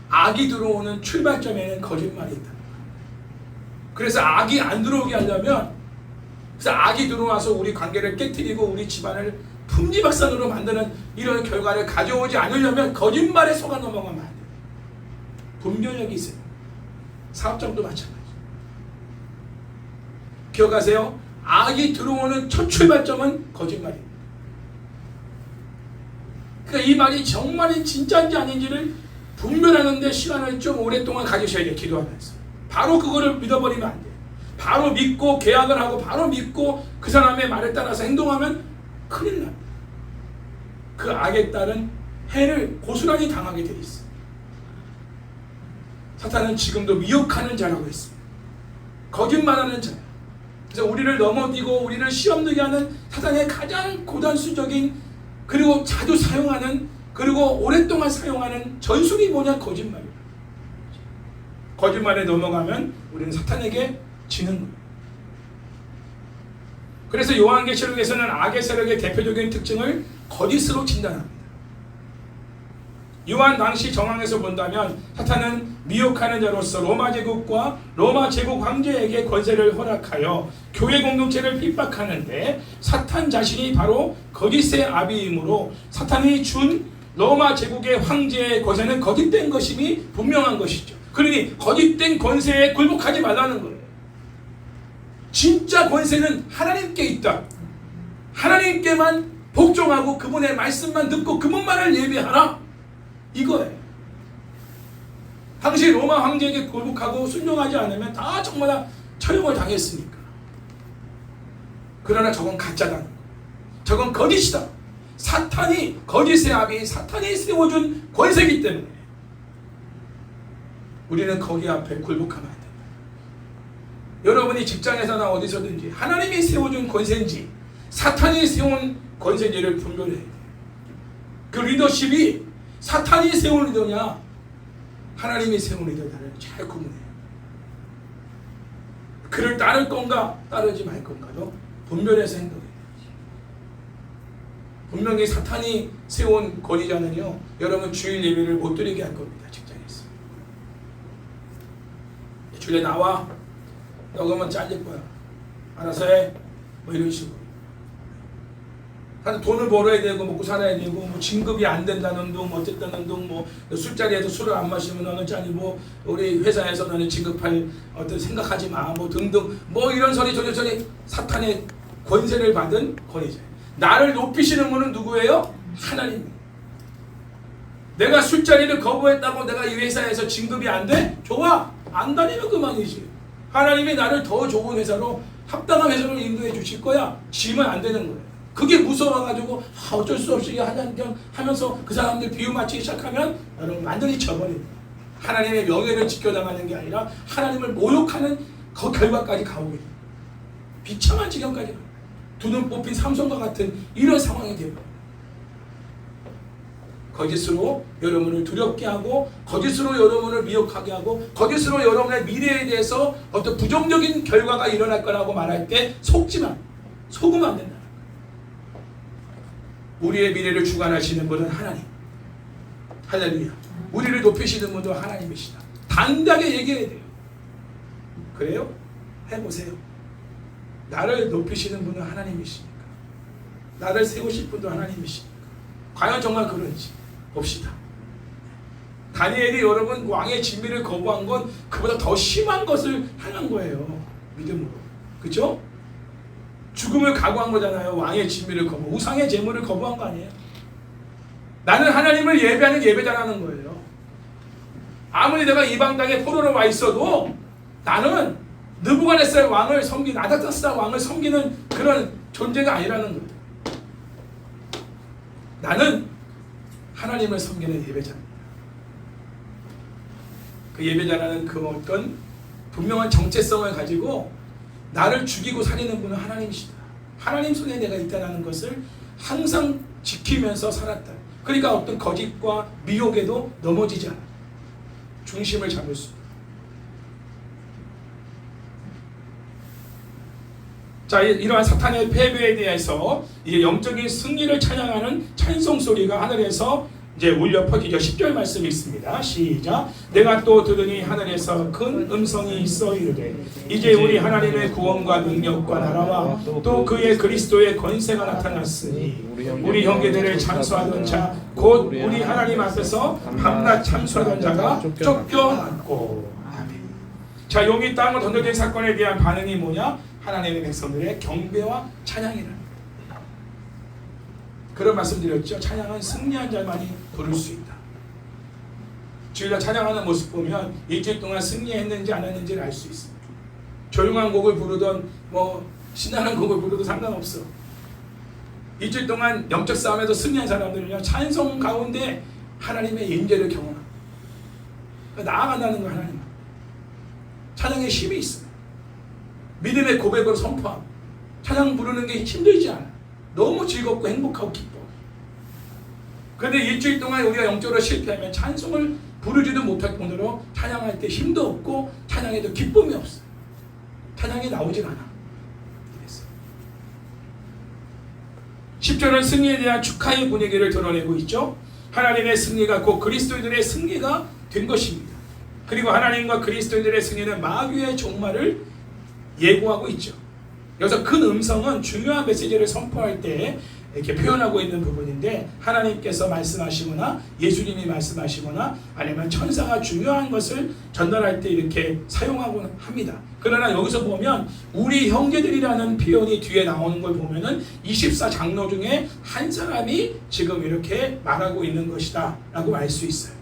S1: 악이 들어오는 출발점에는 거짓말이 있다. 그래서 악이 안 들어오게 하려면, 그래서 악이 들어와서 우리 관계를 깨뜨리고 우리 집안을 풍지박산으로 만드는 이런 결과를 가져오지 않으려면 거짓말에 속아 넘어가면 안 돼요. 분별력이 있어요. 사업장도 마찬가지죠. 기억하세요. 악이 들어오는 첫 출발점은 거짓말입니다. 그러니까 이 말이 정말이 진짜인지 아닌지를 분별하는데 시간을 좀 오랫동안 가지셔야 돼요. 기도하면서. 바로 그거를 믿어버리면 안 돼요. 바로 믿고 계약을 하고 바로 믿고 그 사람의 말에 따라서 행동하면 큰일 납니다. 그 악에 따른 해를 고스란히 당하게 돼 있어요. 사탄은 지금도 미혹하는 자라고 했습니다. 거짓말하는 자. 그래서 우리를 넘어뛰고 우리를 시험되게 하는 사탄의 가장 고단수적인, 그리고 자주 사용하는, 그리고 오랫동안 사용하는 전술이 뭐냐? 거짓말이에요. 거짓말에 넘어가면 우리는 사탄에게 지는 거예요. 그래서 요한계시록에서는 악의 세력의 대표적인 특징을 거짓으로 진단합니다. 요한 당시 정황에서 본다면 사탄은 미혹하는 자로서 로마 제국과 로마 제국 황제에게 권세를 허락하여 교회 공동체를 핍박하는데, 사탄 자신이 바로 거짓의 아비이므로 사탄이 준 로마 제국의 황제의 권세는 거짓된 것임이 분명한 것이죠. 그러니 거짓된 권세에 굴복하지 말라는 거예요. 진짜 권세는 하나님께 있다. 하나님께만 복종하고 그분의 말씀만 듣고 그분만을 예배하라. 이거예요. 당시 로마 황제에게 굴복하고 순종하지 않으면 다 정말 다 처형을 당했으니까. 그러나 저건 가짜다. 저건 거짓이다. 사탄이, 거짓의 아비 사탄이 세워준 권세이기 때문에 우리는 거기 앞에 굴복하면 안 됩니다. 여러분이 직장에서나 어디서든지 하나님이 세워준 권세인지 사탄이 세운 권세인지를 분별해야 돼요. 그 리더십이 사탄이 세운 리더냐 하나님이 세운 리더냐를 잘 구분해요. 그를 따를 건가 따르지 말 건가도 분별해서 행동해야 돼요. 분명히 사탄이 세운 권위자는요, 여러분 주일 예배를 못 드리게 할 겁니다. 직장에서 주일에 나와, 너 그러면 잘릴 거야, 알아서 해, 뭐 이런 식으로. 돈을 벌어야 되고 먹고 살아야 되고, 뭐 진급이 안 된다는 둥, 어쨌다는 둥, 뭐 술자리에서 술을 안 마시면 너는 잘리고, 우리 회사에서 너는 진급할 어떤 생각하지 마, 뭐 등등, 뭐 이런 소리 저리 사탄의 권세를 받은 권위자. 나를 높이시는 분은 누구예요? 하나님. 내가 술자리를 거부했다고 내가 이 회사에서 진급이 안 돼? 좋아, 안 다니면 그만이지. 하나님이 나를 더 좋은 회사로, 합당한 회사로 인도해 주실 거야. 지면 안 되는 거예요. 그게 무서워가지고 어쩔 수 없이 하면서 그 사람들 비유 맞추기 시작하면 여러분 완전히 져버립니다. 하나님의 명예를 지켜나가는 게 아니라 하나님을 모욕하는 그 결과까지 가오게 됩니다. 비참한 지경까지 갑니다. 두 눈 뽑힌 삼손과 같은 이런 상황이 되어요. 거짓으로 여러분을 두렵게 하고, 거짓으로 여러분을 미혹하게 하고, 거짓으로 여러분의 미래에 대해서 어떤 부정적인 결과가 일어날 거라고 말할 때 속으면 안 된다. 우리의 미래를 주관하시는 분은 하나님. 할렐루야. 우리를 높이시는 분도 하나님이시다. 당당하게 얘기해야 돼요. 그래요? 해보세요. 나를 높이시는 분은 하나님이시니까, 나를 세우실 분도 하나님이시니까 과연 정말 그런지 봅시다. 다니엘이 여러분 왕의 진미를 거부한 건 그보다 더 심한 것을 향한 거예요. 믿음으로. 그렇죠? 죽음을 각오한 거잖아요. 왕의 진미를 거부, 우상의 제물을 거부한 거 아니에요? 나는 하나님을 예배하는 예배자라는 거예요. 아무리 내가 이방 땅에 포로로 와 있어도 나는 느부갓네살 왕을 섬기는, 아닥사스다 왕을 섬기는 그런 존재가 아니라는 거예요. 나는 하나님을 섬기는 예배자입니다. 그 예배자라는 그 어떤 분명한 정체성을 가지고 나를 죽이고 살리는 분은 하나님이시다. 하나님 손에 내가 있다는 것을 항상 지키면서 살았다. 그러니까 어떤 거짓과 미혹에도 넘어지지 않아. 중심을 잡을 수. 자, 이러한 사탄의 패배에 대해서 이제 영적인 승리를 찬양하는 찬송 소리가 하늘에서 이제 울려 퍼지죠. 10절 말씀이 있습니다. 시작. 내가 또 들으니 하늘에서 큰 음성이 있어 이르되 이제 우리 하나님의 구원과 능력과 나라와 또 그의 그리스도의 권세가 나타났으니 우리 형제들을 참수하던 자 곧 우리 하나님 앞에서 밤낮 참수하던 자가 쫓겨났고. 아멘. 자, 여기 땅을 던져진 사건에 대한 반응이 뭐냐? 하나님의 백성들의 경배와 찬양이라. 그런 말씀 드렸죠. 찬양은 승리한 자만이 부를 수 있다. 주일날 찬양하는 모습 보면 일주일 동안 승리했는지 안 했는지를 알 수 있습니다. 조용한 곡을 부르던 신나는 곡을 부르도 상관없어. 일주일 동안 영적 싸움에서 승리한 사람들은요, 찬송 가운데 하나님의 임재를 경험합니다. 나아간다는 거 하나님. 찬양에 힘이 있어요. 믿음의 고백으로 선포하고 찬양 부르는 게 힘들지 않아. 너무 즐겁고 행복하고 기뻐. 그런데 일주일 동안 우리가 영적으로 실패하면 찬송을 부르지도 못할 뿐더러 찬양할 때 힘도 없고 찬양에도 기쁨이 없어. 찬양이 나오질 않아. 10절은 승리에 대한 축하의 분위기를 드러내고 있죠. 하나님의 승리가 곧 그리스도인들의 승리가 된 것입니다. 그리고 하나님과 그리스도인들의 승리는 마귀의 종말을 예고하고 있죠. 여기서 큰 음성은 중요한 메시지를 선포할 때 이렇게 표현하고 있는 부분인데, 하나님께서 말씀하시거나 예수님이 말씀하시거나 아니면 천사가 중요한 것을 전달할 때 이렇게 사용하곤 합니다. 그러나 여기서 보면 우리 형제들이라는 표현이 뒤에 나오는 걸 보면은 24장로 중에 한 사람이 지금 이렇게 말하고 있는 것이다 라고 알 수 있어요.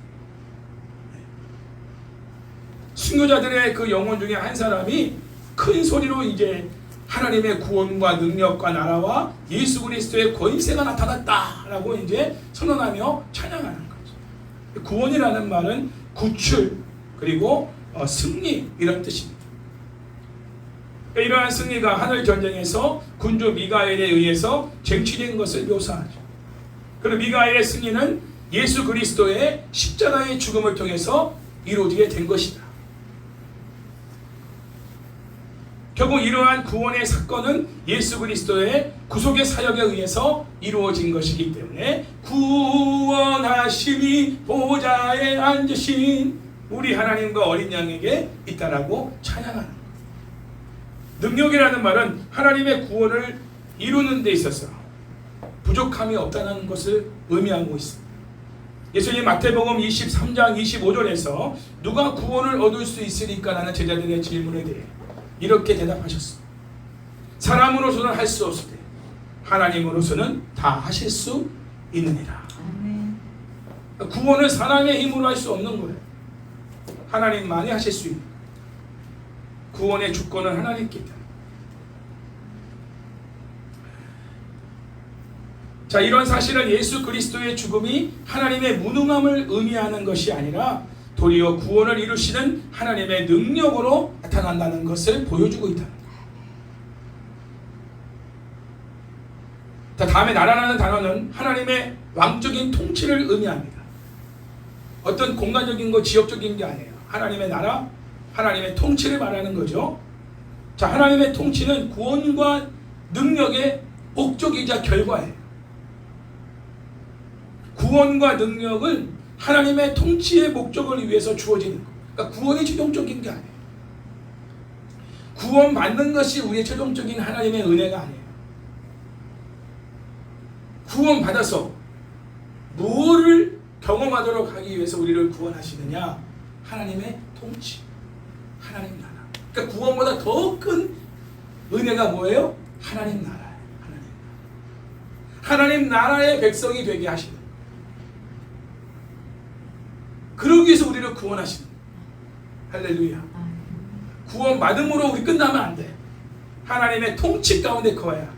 S1: 순교자들의 그 영혼 중에 한 사람이 큰 소리로 이제 하나님의 구원과 능력과 나라와 예수 그리스도의 권세가 나타났다라고 이제 선언하며 찬양하는 거죠. 구원이라는 말은 구출 그리고 승리 이런 뜻입니다. 이러한 승리가 하늘 전쟁에서 군주 미가엘에 의해서 쟁취된 것을 묘사하죠. 그리고 미가엘의 승리는 예수 그리스도의 십자가의 죽음을 통해서 이루어지게 된 것이다. 결국 이러한 구원의 사건은 예수 그리스도의 구속의 사역에 의해서 이루어진 것이기 때문에 구원하심이 보좌에 앉으신 우리 하나님과 어린 양에게 있다라고 찬양하는 것. 능력이라는 말은 하나님의 구원을 이루는 데 있어서 부족함이 없다는 것을 의미하고 있습니다. 예수님 마태복음 23장 25절에서 누가 구원을 얻을 수 있으리까 라는 제자들의 질문에 대해 이렇게 대답하셨습니다. 사람으로서는 할 수 없을 때 하나님으로서는 다 하실 수 있느니라. 구원을 사람의 힘으로 할 수 없는 거예요. 하나님만이 하실 수 있는. 구원의 주권은 하나님께 있다. 자, 이런 사실은 예수 그리스도의 죽음이 하나님의 무능함을 의미하는 것이 아니라 도리어 구원을 이루시는 하나님의 능력으로 나타난다는 것을 보여주고 있다. 자, 다음에 나라라는 단어는 하나님의 왕적인 통치를 의미합니다. 어떤 공간적인 거, 지역적인 게 아니에요. 하나님의 나라, 하나님의 통치를 말하는 거죠. 자, 하나님의 통치는 구원과 능력의 목적이자 결과예요. 구원과 능력은 하나님의 통치의 목적을 위해서 주어지는 거. 그러니까 구원이 최종적인 게 아니에요. 구원받는 것이 우리의 최종적인 하나님의 은혜가 아니에요. 구원받아서 무엇을 경험하도록 하기 위해서 우리를 구원하시느냐? 하나님의 통치, 하나님 나라. 그러니까 구원보다 더 큰 은혜가 뭐예요? 하나님 나라예요. 하나님 나라의 백성이 되게 하시는, 그러기 위해서 우리를 구원하시는. 할렐루야. 구원받음으로 우리 끝나면 안 돼. 하나님의 통치 가운데 거야.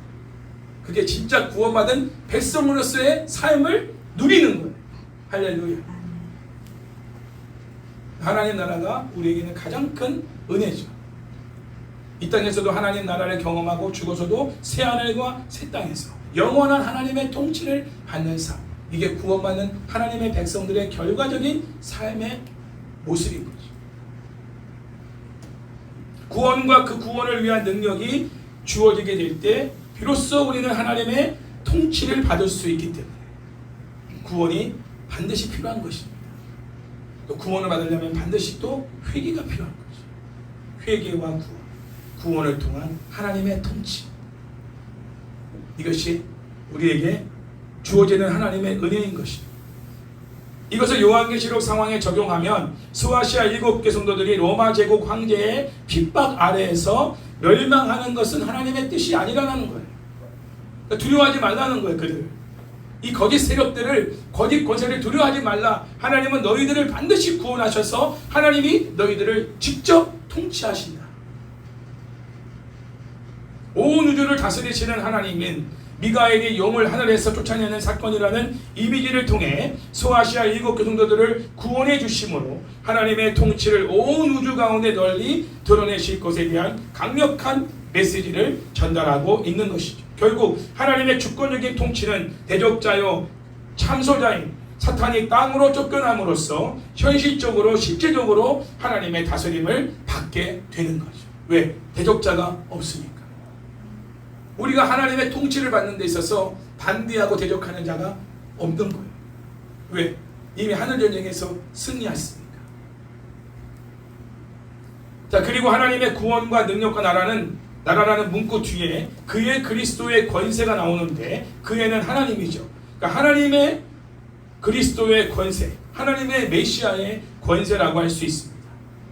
S1: 그게 진짜 구원받은 백성으로서의 삶을 누리는 거예요. 할렐루야. 하나님 나라가 우리에게는 가장 큰 은혜죠. 이 땅에서도 하나님 나라를 경험하고 죽어서도 새 하늘과 새 땅에서 영원한 하나님의 통치를 받는 삶. 이게 구원받는 하나님의 백성들의 결과적인 삶의 모습인 거죠. 구원과 그 구원을 위한 능력이 주어지게 될 때 비로소 우리는 하나님의 통치를 받을 수 있기 때문에 구원이 반드시 필요한 것입니다. 또 구원을 받으려면 반드시 또 회개가 필요한 거죠. 회개와 구원, 구원을 통한 하나님의 통치, 이것이 우리에게 주어지는 하나님의 은혜인 것입니다. 이것을 요한계시록 상황에 적용하면 소아시아 7개 성도들이 로마 제국 황제의 핍박 아래에서 멸망하는 것은 하나님의 뜻이 아니라는 거예요. 그러니까 두려워하지 말라는 거예요. 그들, 이 거짓 세력들을, 거짓 권세를 두려워하지 말라. 하나님은 너희들을 반드시 구원하셔서 하나님이 너희들을 직접 통치하신다. 온 우주를 다스리시는 하나님인 미가엘이 용을 하늘에서 쫓아내는 사건이라는 이미지를 통해 소아시아 7개 성도들을 구원해 주심으로 하나님의 통치를 온 우주 가운데 널리 드러내실 것에 대한 강력한 메시지를 전달하고 있는 것이죠. 결국 하나님의 주권적인 통치는 대적자요 참소자인 사탄이 땅으로 쫓겨남으로써 현실적으로 실제적으로 하나님의 다스림을 받게 되는 거죠. 왜? 대적자가 없으니까. 우리가 하나님의 통치를 받는 데 있어서 반대하고 대적하는 자가 없는 거예요. 왜? 이미 하늘전쟁에서 승리했으니까. 자, 그리고 하나님의 구원과 능력과 나라라는 문구 뒤에 그의 그리스도의 권세가 나오는데 그애는 하나님이죠. 그러니까 하나님의 그리스도의 권세, 하나님의 메시아의 권세라고 할 수 있습니다.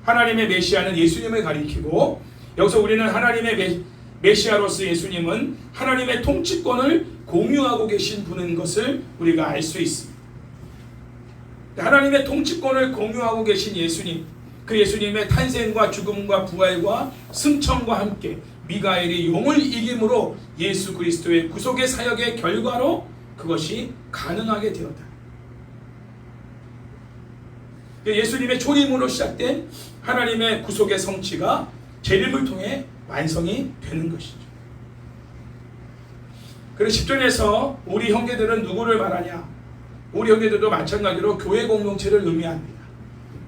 S1: 하나님의 메시아는 예수님을 가리키고, 여기서 우리는 하나님의 메시아로서 예수님은 하나님의 통치권을 공유하고 계신 분인 것을 우리가 알 수 있습니다. 하나님의 통치권을 공유하고 계신 예수님, 그 예수님의 탄생과 죽음과 부활과 승천과 함께 미가엘이 용을 이김으로 예수 그리스도의 구속의 사역의 결과로 그것이 가능하게 되었다. 예수님의 초림으로 시작된 하나님의 구속의 성취가 재림을 통해 완성이 되는 것이죠. 그래서 10절에서 우리 형제들은 누구를 말하냐? 우리 형제들도 마찬가지로 교회 공동체를 의미합니다.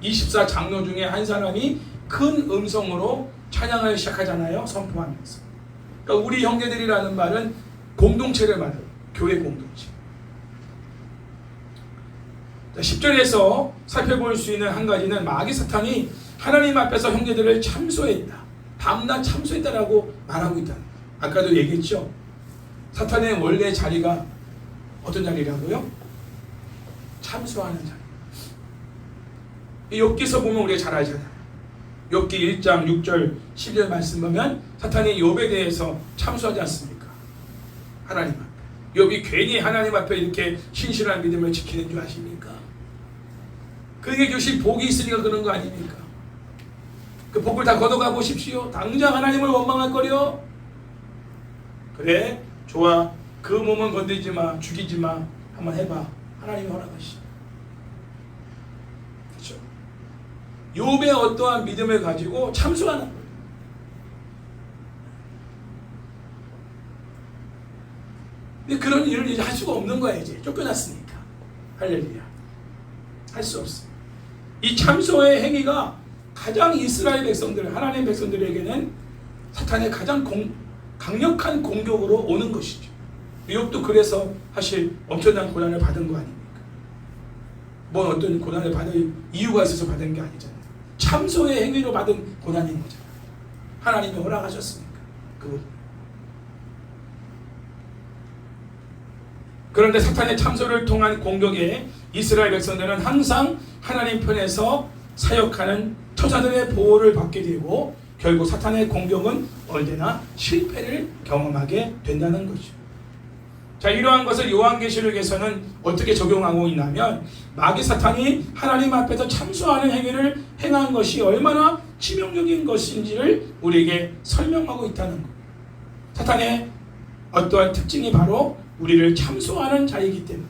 S1: 24 장로 중에 한 사람이 큰 음성으로 찬양을 시작하잖아요. 선포하면서. 그러니까 우리 형제들이라는 말은 공동체를 말해요. 교회 공동체. 10절에서 살펴볼 수 있는 한 가지는 마귀 사탄이 하나님 앞에서 형제들을 참소했다. 밤낮 참소했다라고 말하고 있다. 아까도 얘기했죠. 사탄의 원래 자리가 어떤 자리라고요? 참소하는 자리. 욥기서 보면 우리가 잘 알잖아요. 욥기 1장 6절 10절 말씀 보면 사탄이 욥에 대해서 참소하지 않습니까? 하나님 앞에. 욥이 괜히 하나님 앞에 이렇게 신실한 믿음을 지키는 줄 아십니까? 그에게 주신 복이 있으니까 그런 거 아닙니까? 그 복을 다 걷어가 보십시오. 당장 하나님을 원망할 거려. 그래, 좋아. 그 몸은 건드리지 마, 죽이지 마. 한번 해봐. 하나님이 허락하시. 그렇죠? 욥의 어떠한 믿음을 가지고 참소하는 거예요. 근데 그런 일을 이제 할 수가 없는 거야. 이제 쫓겨났으니까. 할렐루야. 할 수 없어. 이 참소의 행위가 가장 이스라엘 백성들, 하나님 백성들에게는 사탄의 가장 강력한 공격으로 오는 것이죠. 욥도 그래서 사실 엄청난 고난을 받은 거 아닙니까? 뭐 어떤 고난을 받을 이유가 있어서 받은 게 아니잖아요. 참소의 행위로 받은 고난인 거잖아요. 하나님이 허락하셨습니까? 그분. 그런데 사탄의 참소를 통한 공격에 이스라엘 백성들은 항상 하나님 편에서 사역하는 처자들의 보호를 받게 되고 결국 사탄의 공격은 언제나 실패를 경험하게 된다는 거죠. 자, 이러한 것을 요한계시록에서는 어떻게 적용하고 있냐면 마귀 사탄이 하나님 앞에서 참소하는 행위를 행한 것이 얼마나 치명적인 것인지를 우리에게 설명하고 있다는 것. 사탄의 어떠한 특징이 바로 우리를 참소하는 자이기 때문에.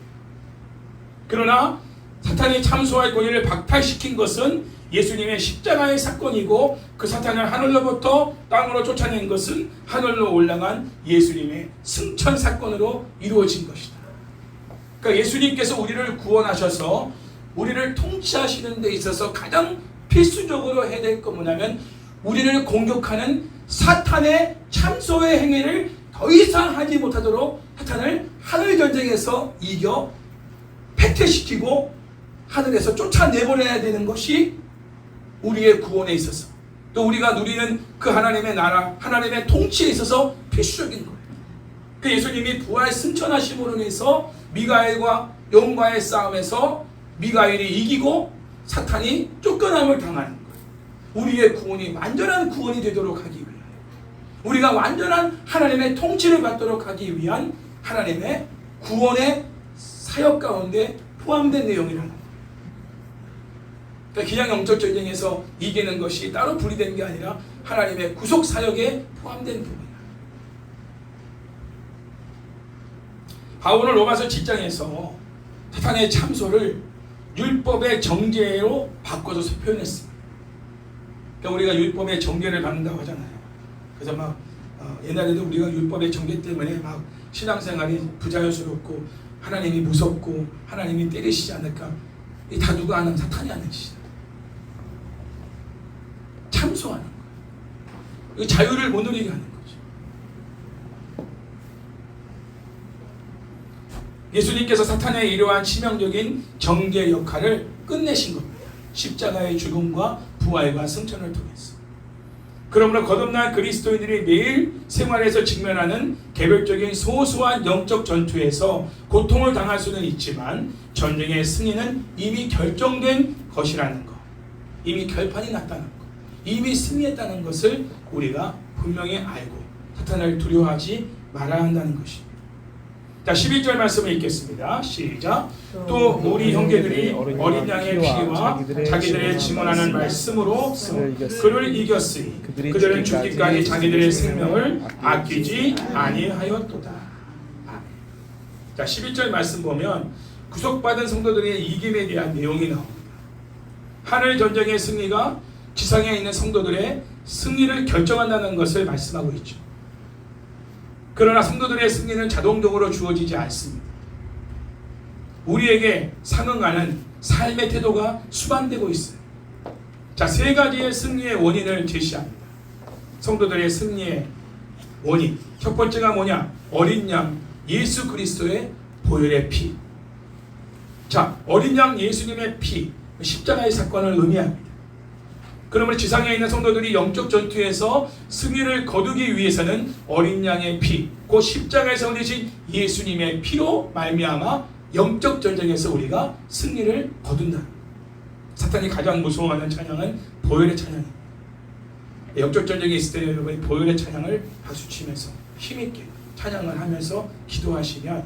S1: 그러나 사탄이 참소할 권위를 박탈시킨 것은 예수님의 십자가의 사건이고 그 사탄을 하늘로부터 땅으로 쫓아낸 것은 하늘로 올라간 예수님의 승천 사건으로 이루어진 것이다. 그러니까 예수님께서 우리를 구원하셔서 우리를 통치하시는 데 있어서 가장 필수적으로 해야 될 건 뭐냐면 우리를 공격하는 사탄의 참소의 행위를 더 이상 하지 못하도록 사탄을 하늘 전쟁에서 이겨 패퇴시키고 하늘에서 쫓아내버려야 되는 것이 우리의 구원에 있어서 또 우리가 누리는 그 하나님의 나라, 하나님의 통치에 있어서 필수적인 거예요. 그 예수님이 부활 승천하심으로 인해서 미가엘과 영과의 싸움에서 미가엘이 이기고 사탄이 쫓겨남을 당하는 거예요. 우리의 구원이 완전한 구원이 되도록 하기 위하여 우리가 완전한 하나님의 통치를 받도록 하기 위한 하나님의 구원의 사역 가운데 포함된 내용이라는 거예요. 그러니까 그냥 영적 전쟁에서 이기는 것이 따로 분리된 게 아니라 하나님의 구속 사역에 포함된 부분이야. 바울은 로마서 7장에서 사탄의 참소를 율법의 정죄로 바꿔서 표현했습니다. 그러니까 우리가 율법의 정죄를 받는다고 하잖아요. 그래서 막 옛날에도 우리가 율법의 정죄 때문에 막 신앙생활이 부자연스럽고 하나님이 무섭고 하나님이 때리시지 않을까. 이 다 누가 하는 사탄이 하는 짓이다. 참소하는 거예요. 자유를 못 누리게 하는 거죠. 예수님께서 사탄의 이러한 치명적인 정죄 역할을 끝내신 겁니다. 십자가의 죽음과 부활과 승천을 통해서. 그러므로 거듭난 그리스도인들이 매일 생활에서 직면하는 개별적인 소소한 영적 전투에서 고통을 당할 수는 있지만 전쟁의 승리는 이미 결정된 것이라는 것, 이미 결판이 났다는 것, 이미 승리했다는 것을 우리가 분명히 알고 사탄을 두려워하지 말아야 한다는 것입니다. 자, 11절 말씀을 읽겠습니다. 시작. 또 우리 형제들이 어린 양의 피와 자기들의 증언하는 말씀으로 그를 이겼으니 그들은 죽기까지 자기들의 생명을 아끼지 아니하였도다. 자, 11절 말씀 보면 구속받은 성도들의 이김에 대한 내용이 나옵니다. 하늘 전쟁의 승리가 지상에 있는 성도들의 승리를 결정한다는 것을 말씀하고 있죠. 그러나 성도들의 승리는 자동적으로 주어지지 않습니다. 우리에게 상응하는 삶의 태도가 수반되고 있어요. 자, 세 가지의 승리의 원인을 제시합니다. 성도들의 승리의 원인. 첫 번째가 뭐냐? 어린 양 예수 그리스도의 보혈의 피. 자, 어린 양 예수님의 피, 십자가의 사건을 의미합니다. 그러므로 지상에 있는 성도들이 영적 전투에서 승리를 거두기 위해서는 어린 양의 피, 곧 십자가에서 흘리신 예수님의 피로 말미암아 영적 전쟁에서 우리가 승리를 거둔다. 사탄이 가장 무서워하는 찬양은 보혈의 찬양입니다. 영적 전쟁에 있을 때 여러분이 보혈의 찬양을 박수치면서 힘있게 찬양을 하면서 기도하시면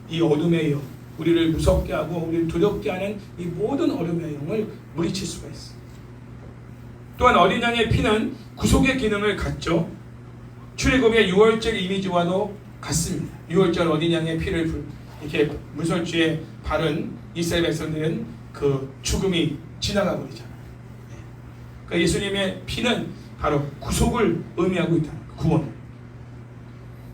S1: 이 어둠의 영, 우리를 무섭게 하고 우리를 두렵게 하는 이 모든 어둠의 영을 물리칠 수가 있습니다. 또한 어린 양의 피는 구속의 기능을 갖죠. 출애굽의 6월절 이미지와도 같습니다. 6월절 어린 양의 피를 이렇게 문설주에 바른 이스라엘 백성들은 그 죽음이 지나가 버리잖아요. 그러니까 예수님의 피는 바로 구속을 의미하고 있다는 거예요. 구원.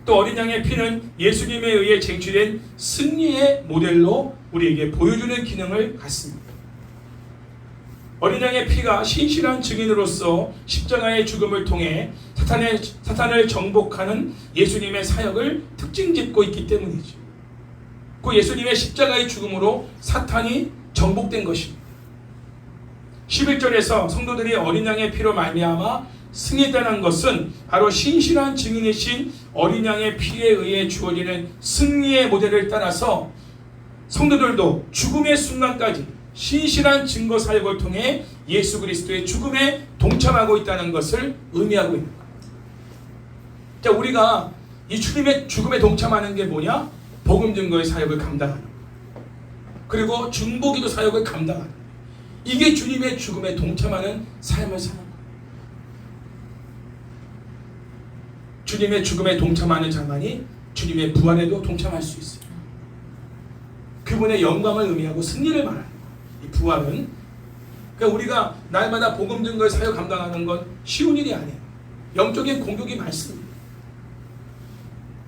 S1: 또 어린 양의 피는 예수님에 의해 쟁취된 승리의 모델로 우리에게 보여주는 기능을 갖습니다. 어린 양의 피가 신실한 증인으로서 십자가의 죽음을 통해 사탄을 정복하는 예수님의 사역을 특징 짓고 있기 때문이죠. 그 예수님의 십자가의 죽음으로 사탄이 정복된 것입니다. 11절에서 성도들이 어린 양의 피로 말미암아 승리했다는 것은 바로 신실한 증인이신 어린 양의 피에 의해 주어지는 승리의 모델을 따라서 성도들도 죽음의 순간까지 신실한 증거 사역을 통해 예수 그리스도의 죽음에 동참하고 있다는 것을 의미하고 있는 거예요. 자, 우리가 이 주님의 죽음에 동참하는 게 뭐냐? 복음 증거의 사역을 감당하는 거예요. 그리고 중보기도 사역을 감당하는 거예요. 이게 주님의 죽음에 동참하는 삶을 사는 거예요. 주님의 죽음에 동참하는 자만이 주님의 부활에도 동참할 수 있어요. 그분의 영광을 의미하고 승리를 말하는 거예요. 이 부활은, 그러니까 우리가 날마다 복음 증거의 사역 감당하는 건 쉬운 일이 아니에요. 영적인 공격이 많습니다.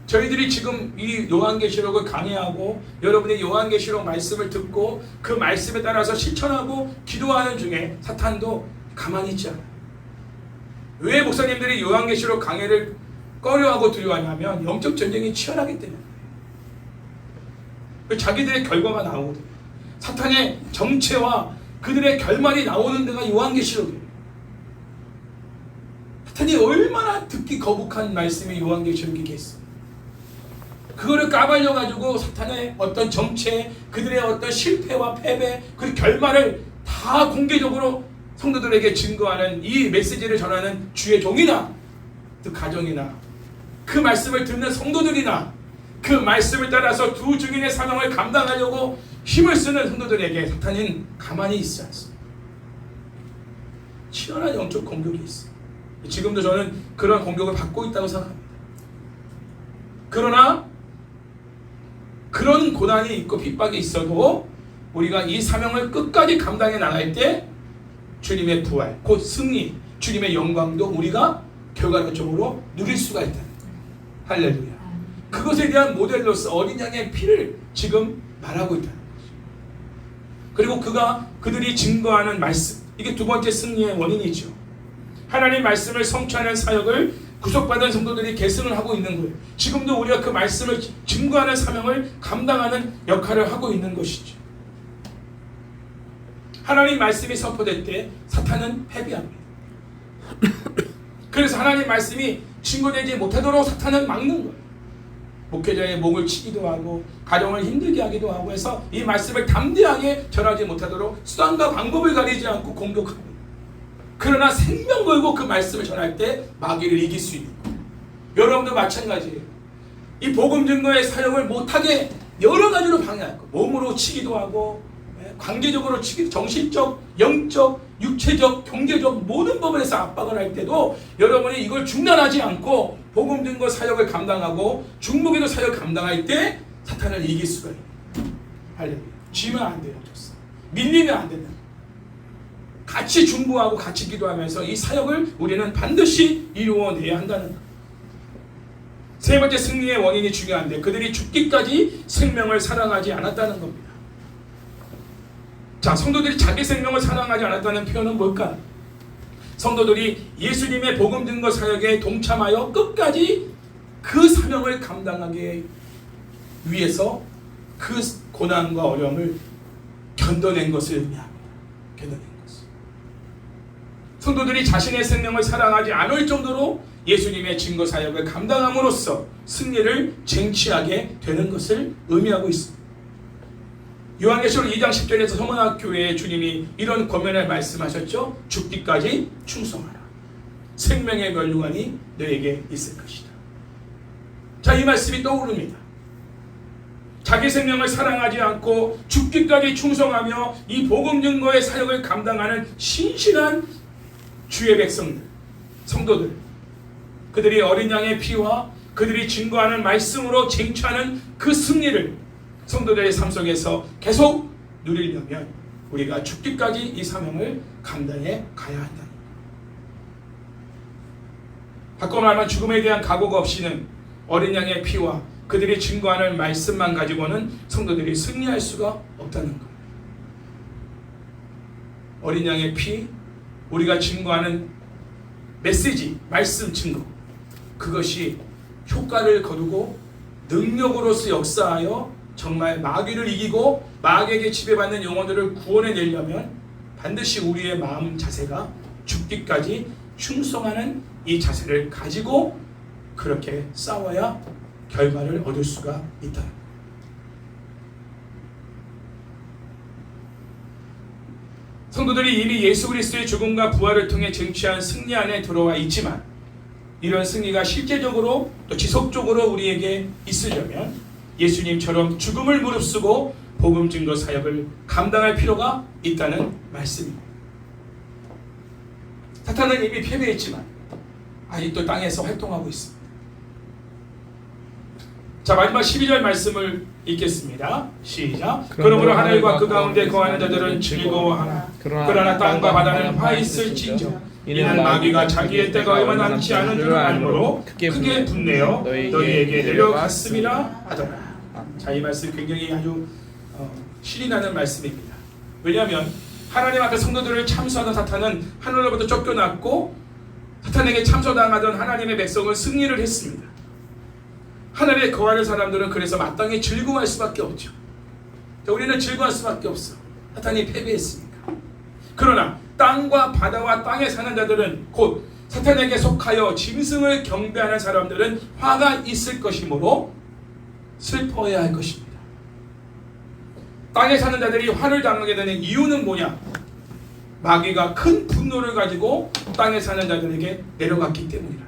S1: 저희들이 지금 이 요한계시록을 강의하고 여러분이 요한계시록 말씀을 듣고 그 말씀에 따라서 실천하고 기도하는 중에 사탄도 가만히 있지 않아요. 왜 목사님들이 요한계시록 강의를 꺼려하고 두려워하냐면 영적 전쟁이 치열하기 때문에 자기들의 결과가 나오거든요. 사탄의 정체와 그들의 결말이 나오는 데가 요한계시록이에요. 사탄이 얼마나 듣기 거북한 말씀이 요한계시록이겠어요. 그거를 까발려가지고 사탄의 어떤 정체, 그들의 어떤 실패와 패배, 그 결말을 다 공개적으로 성도들에게 증거하는 이 메시지를 전하는 주의 종이나 그 가정이나 그 말씀을 듣는 성도들이나 그 말씀을 따라서 두 증인의 사명을 감당하려고 힘을 쓰는 성도들에게 사탄은 가만히 있지 않습니다. 치열한 영적 공격이 있어요. 지금도 저는 그런 공격을 받고 있다고 생각합니다. 그러나 그런 고난이 있고 핍박이 있어도 우리가 이 사명을 끝까지 감당해 나갈 때 주님의 부활, 곧 승리, 주님의 영광도 우리가 결과적으로 누릴 수가 있다는 거예요. 할렐루야. 그것에 대한 모델로서 어린 양의 피를 지금 말하고 있다는 거죠. 그리고 그들이 증거하는 말씀, 이게 두 번째 승리의 원인이죠. 하나님 말씀을 성취하는 사역을 구속받은 성도들이 계승을 하고 있는 거예요. 지금도 우리가 그 말씀을 증거하는 사명을 감당하는 역할을 하고 있는 것이죠. 하나님 말씀이 선포될 때 사탄은 패배합니다. 그래서 하나님 말씀이 증거되지 못하도록 사탄은 막는 거예요. 목회자의 목을 치기도 하고 가정을 힘들게 하기도 하고 해서 이 말씀을 담대하게 전하지 못하도록 수단과 방법을 가리지 않고 공격합니다. 그러나 생명 걸고 그 말씀을 전할 때 마귀를 이길 수 있는 거예요. 여러분도 마찬가지예요. 이 복음 증거의 사역을 못하게 여러 가지로 방해할 거예요. 몸으로 치기도 하고 관계적으로 치기, 정신적, 영적, 육체적, 경제적 모든 부분에서 압박을 할 때도 여러분이 이걸 중단하지 않고 복음 증거 사역을 감당하고 중보기도 사역을 감당할 때 사탄을 이길 수가 있어요. 할렐루야. 지면 안 돼요. 밀리면 안 된다. 같이 중보하고 같이 기도하면서 이 사역을 우리는 반드시 이루어내야 한다는 것. 세 번째 승리의 원인이 중요한데 그들이 죽기까지 생명을 사랑하지 않았다는 겁니다. 자, 성도들이 자기 생명을 사랑하지 않았다는 표현은 뭘까? 성도들이 예수님의 복음 증거 사역에 동참하여 끝까지 그 사명을 감당하기 위해서 그 고난과 어려움을 견뎌낸 것을 의미합니다. 견뎌낸 것을. 성도들이 자신의 생명을 사랑하지 않을 정도로 예수님의 증거 사역을 감당함으로써 승리를 쟁취하게 되는 것을 의미하고 있습니다. 요한계시록 2장 10절에서 서문학교에 주님이 이런 권면을 말씀하셨죠. 죽기까지 충성하라. 생명의 멸류관이 너에게 있을 것이다. 자, 이 말씀이 떠오릅니다. 자기 생명을 사랑하지 않고 죽기까지 충성하며 이 복음 증거의 사역을 감당하는 신실한 주의 백성들, 성도들, 그들이 어린 양의 피와 그들이 증거하는 말씀으로 쟁취하는 그 승리를 성도들의 삶 속에서 계속 누리려면 우리가 죽기까지 이 사명을 감당해 가야 한다는 것. 바꿔 말하면 죽음에 대한 각오가 없이는 어린 양의 피와 그들이 증거하는 말씀만 가지고는 성도들이 승리할 수가 없다는 것. 어린 양의 피, 우리가 증거하는 메시지, 말씀 증거, 그것이 효과를 거두고 능력으로서 역사하여 정말 마귀를 이기고 마귀에게 지배받는 영혼들을 구원해내려면 반드시 우리의 마음 자세가 죽기까지 충성하는 이 자세를 가지고 그렇게 싸워야 결과를 얻을 수가 있다. 성도들이 이미 예수 그리스도의 죽음과 부활을 통해 쟁취한 승리 안에 들어와 있지만 이런 승리가 실제적으로 또 지속적으로 우리에게 있으려면 예수님처럼 죽음을 무릅쓰고 복음 증거 사역을 감당할 필요가 있다는 말씀입니다. 사탄은 이미 패배했지만 아직도 땅에서 활동하고 있습니다. 자, 마지막 12절 말씀을 읽겠습니다. 시작. 그러므로 하늘과 그 가운데 거하는 자들은 즐거워하나 그러나 땅과 바다는 화 있을진저 이는 마귀가 자기의 때가 얼마 남지 않은 줄 알므로 크게 분내어 너희에게 내려갔음이라 하더라. 자, 이 말씀 굉장히 아주 신이 나는 말씀입니다. 왜냐하면 하나님 앞에 성도들을 참수하던 사탄은 하늘로부터 쫓겨났고 사탄에게 참소당하던 하나님의 백성은 승리를 했습니다. 하늘에 거하는 사람들은 그래서 마땅히 즐거워할 수밖에 없죠. 자, 우리는 즐거워할 수밖에 없어. 사탄이 패배했으니까. 그러나 땅과 바다와 땅에 사는 자들은 곧 사탄에게 속하여 짐승을 경배하는 사람들은 화가 있을 것이므로 슬퍼해야 할 것입니다. 땅에 사는 자들이 화를 당하게 되는 이유는 뭐냐? 마귀가 큰 분노를 가지고 땅에 사는 자들에게 내려갔기 때문이라.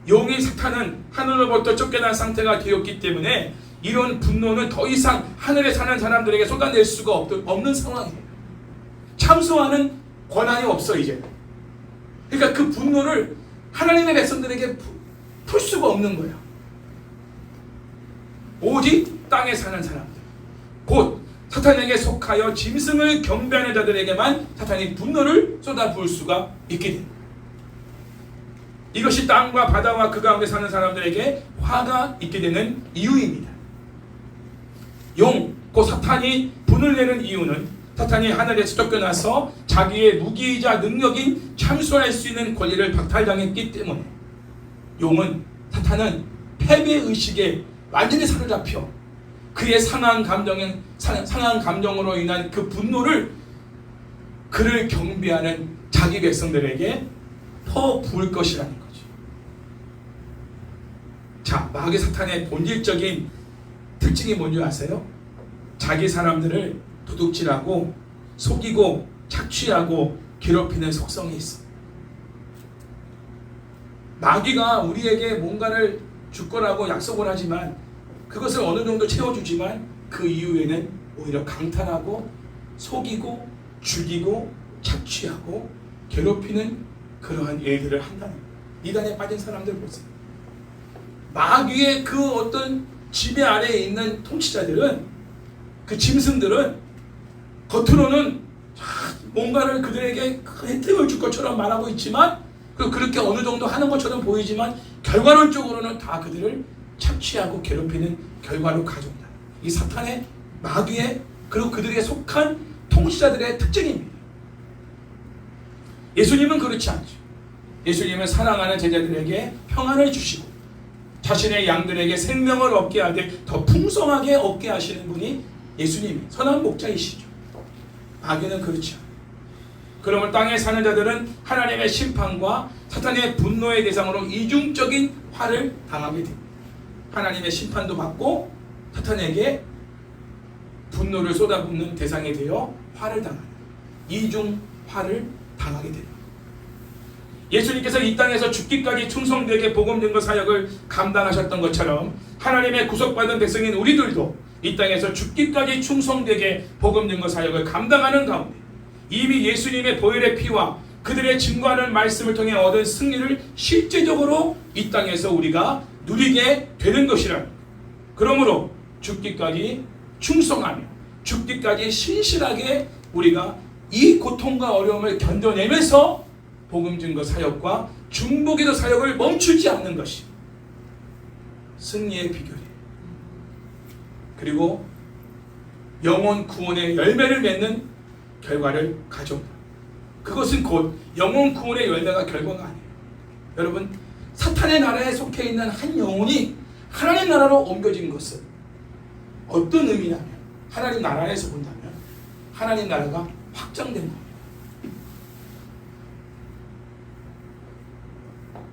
S1: 용의 사탄은 하늘로부터 쫓겨난 상태가 되었기 때문에 이런 분노는 더 이상 하늘에 사는 사람들에게 쏟아낼 수가 없는 상황이에요. 참소하는 권한이 없어 이제. 그러니까 그 분노를 하나님의 백성들에게 풀 수가 없는 거예요. 오직 땅에 사는 사람들, 곧 사탄에게 속하여 짐승을 경배하는 자들에게만 사탄이 분노를 쏟아부을 수가 있게 됩니다. 이것이 땅과 바다와 그 가운데 사는 사람들에게 화가 있게 되는 이유입니다. 용, 곧 사탄이 분을 내는 이유는 사탄이 하늘에서 쫓겨나서 자기의 무기이자 능력인 참수할 수 있는 권리를 박탈당했기 때문에 용은, 사탄은 패배의식에 완전히 사로잡혀 그의 상한 감정으로 인한 그 분노를 그를 경배하는 자기 백성들에게 퍼부을 것이라는 거죠. 자, 마귀 사탄의 본질적인 특징이 뭔지 아세요? 자기 사람들을 도둑질하고 속이고 착취하고 괴롭히는 속성이 있어. 마귀가 우리에게 뭔가를 줄 거라고 약속을 하지만 그것을 어느 정도 채워주지만 그 이후에는 오히려 강탈하고 속이고 죽이고 착취하고 괴롭히는 그러한 일들을 한다는 거예요. 이단에 빠진 사람들 보세요. 마귀의 그 어떤 지배 아래에 있는 통치자들은, 그 짐승들은 겉으로는 뭔가를 그들에게 혜택을 줄 것처럼 말하고 있지만, 그리고 그렇게 어느 정도 하는 것처럼 보이지만 결과론적으로는 다 그들을 착취하고 괴롭히는 결과로 가져온다. 이 사탄의, 마귀의, 그리고 그들에게 속한 통치자들의 특징입니다. 예수님은 그렇지 않죠. 예수님은 사랑하는 제자들에게 평안을 주시고 자신의 양들에게 생명을 얻게 하되 더 풍성하게 얻게 하시는 분이 예수님, 선한 목자이시죠. 마귀는 그렇지 않아요. 그러면 땅에 사는 자들은 하나님의 심판과 사탄의 분노의 대상으로 이중적인 화를 당하게 됩니다. 하나님의 심판도 받고 사탄에게 분노를 쏟아붓는 대상이 되어 화를 당하는 이중 화를 당하게 됩니다. 예수님께서 이 땅에서 죽기까지 충성되게 복음 증거 사역을 감당하셨던 것처럼 하나님의 구속받은 백성인 우리들도 이 땅에서 죽기까지 충성되게 복음 증거 사역을 감당하는 가운데 이미 예수님의 보혈의 피와 그들의 증거하는 말씀을 통해 얻은 승리를 실제적으로 이 땅에서 우리가 누리게 되는 것이라. 그러므로 죽기까지 충성하며 죽기까지 신실하게 우리가 이 고통과 어려움을 견뎌내면서 복음 증거 사역과 중보기도 사역을 멈추지 않는 것이 승리의 비결이에요. 그리고 영혼 구원의 열매를 맺는 결과를 가져온다. 그것은 곧 영혼 구원의 열매가 결과가 아니에요. 여러분, 사탄의 나라에 속해 있는 한 영혼이 하나님 나라로 옮겨진 것은 어떤 의미냐면, 하나님 나라에서 본다면 하나님 나라가 확장된 겁니다.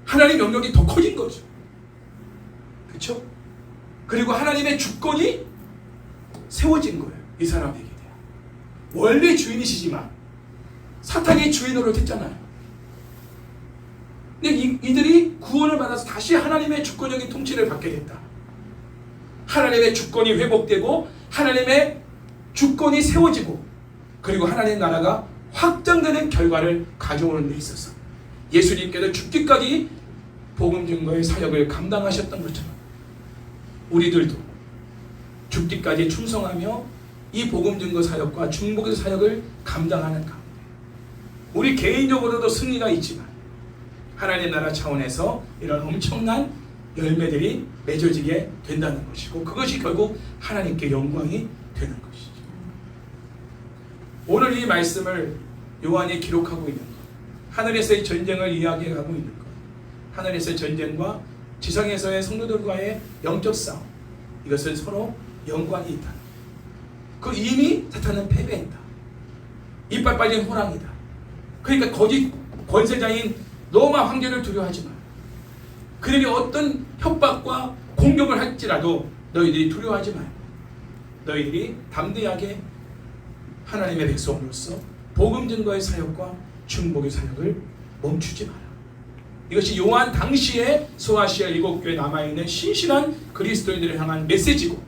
S1: 하나님의 영역이 더 커진 거죠. 그렇죠? 그리고 하나님의 주권이 세워진 거예요. 이 사람에게 대한. 원래 주인이시지만 사탄이 주인으로 됐잖아요. 근데 이들이 구원을 받아서 다시 하나님의 주권적인 통치를 받게 됐다. 하나님의 주권이 회복되고 하나님의 주권이 세워지고 그리고 하나님의 나라가 확장되는 결과를 가져오는 데 있어서 예수님께서 죽기까지 복음 증거의 사역을 감당하셨던 것처럼 우리들도 죽기까지 충성하며 이 복음 증거 사역과 중복의 사역을 감당하는 가운데 우리 개인적으로도 승리가 있지만 하나님 나라 차원에서 이런 엄청난 열매들이 맺어지게 된다는 것이고 그것이 결국 하나님께 영광이 되는 것이죠. 오늘 이 말씀을 요한이 기록하고 있는 것, 하늘에서의 전쟁을 이야기하고 있는 것, 하늘에서의 전쟁과 지상에서의 성도들과의 영적 싸움, 이것은 서로 연관이 있다. 그 이미 사탄은 패배했다. 이빨 빠진 호랑이다. 그러니까 거짓 권세자인 로마 황제를 두려워하지 마. 그들이 어떤 협박과 공격을 할지라도 너희들이 두려워하지 마요. 너희들이 담대하게 하나님의 백성으로서 복음 증거의 사역과 중복의 사역을 멈추지 마라. 이것이 요한 당시에 소아시아 7교회에 남아있는 신실한 그리스도인들을 향한 메시지고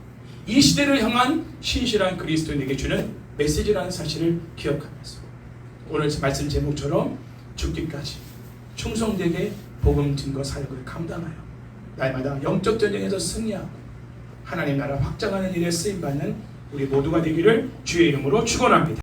S1: 이 시대를 향한 신실한 그리스도인에게 주는 메시지라는 사실을 기억하면서 오늘 말씀 제목처럼 죽기까지 충성되게 복음 증거 사역을 감당하여 날마다 영적 전쟁에서 승리하고 하나님 나라 확장하는 일에 쓰임받는 우리 모두가 되기를 주의 이름으로 축원합니다.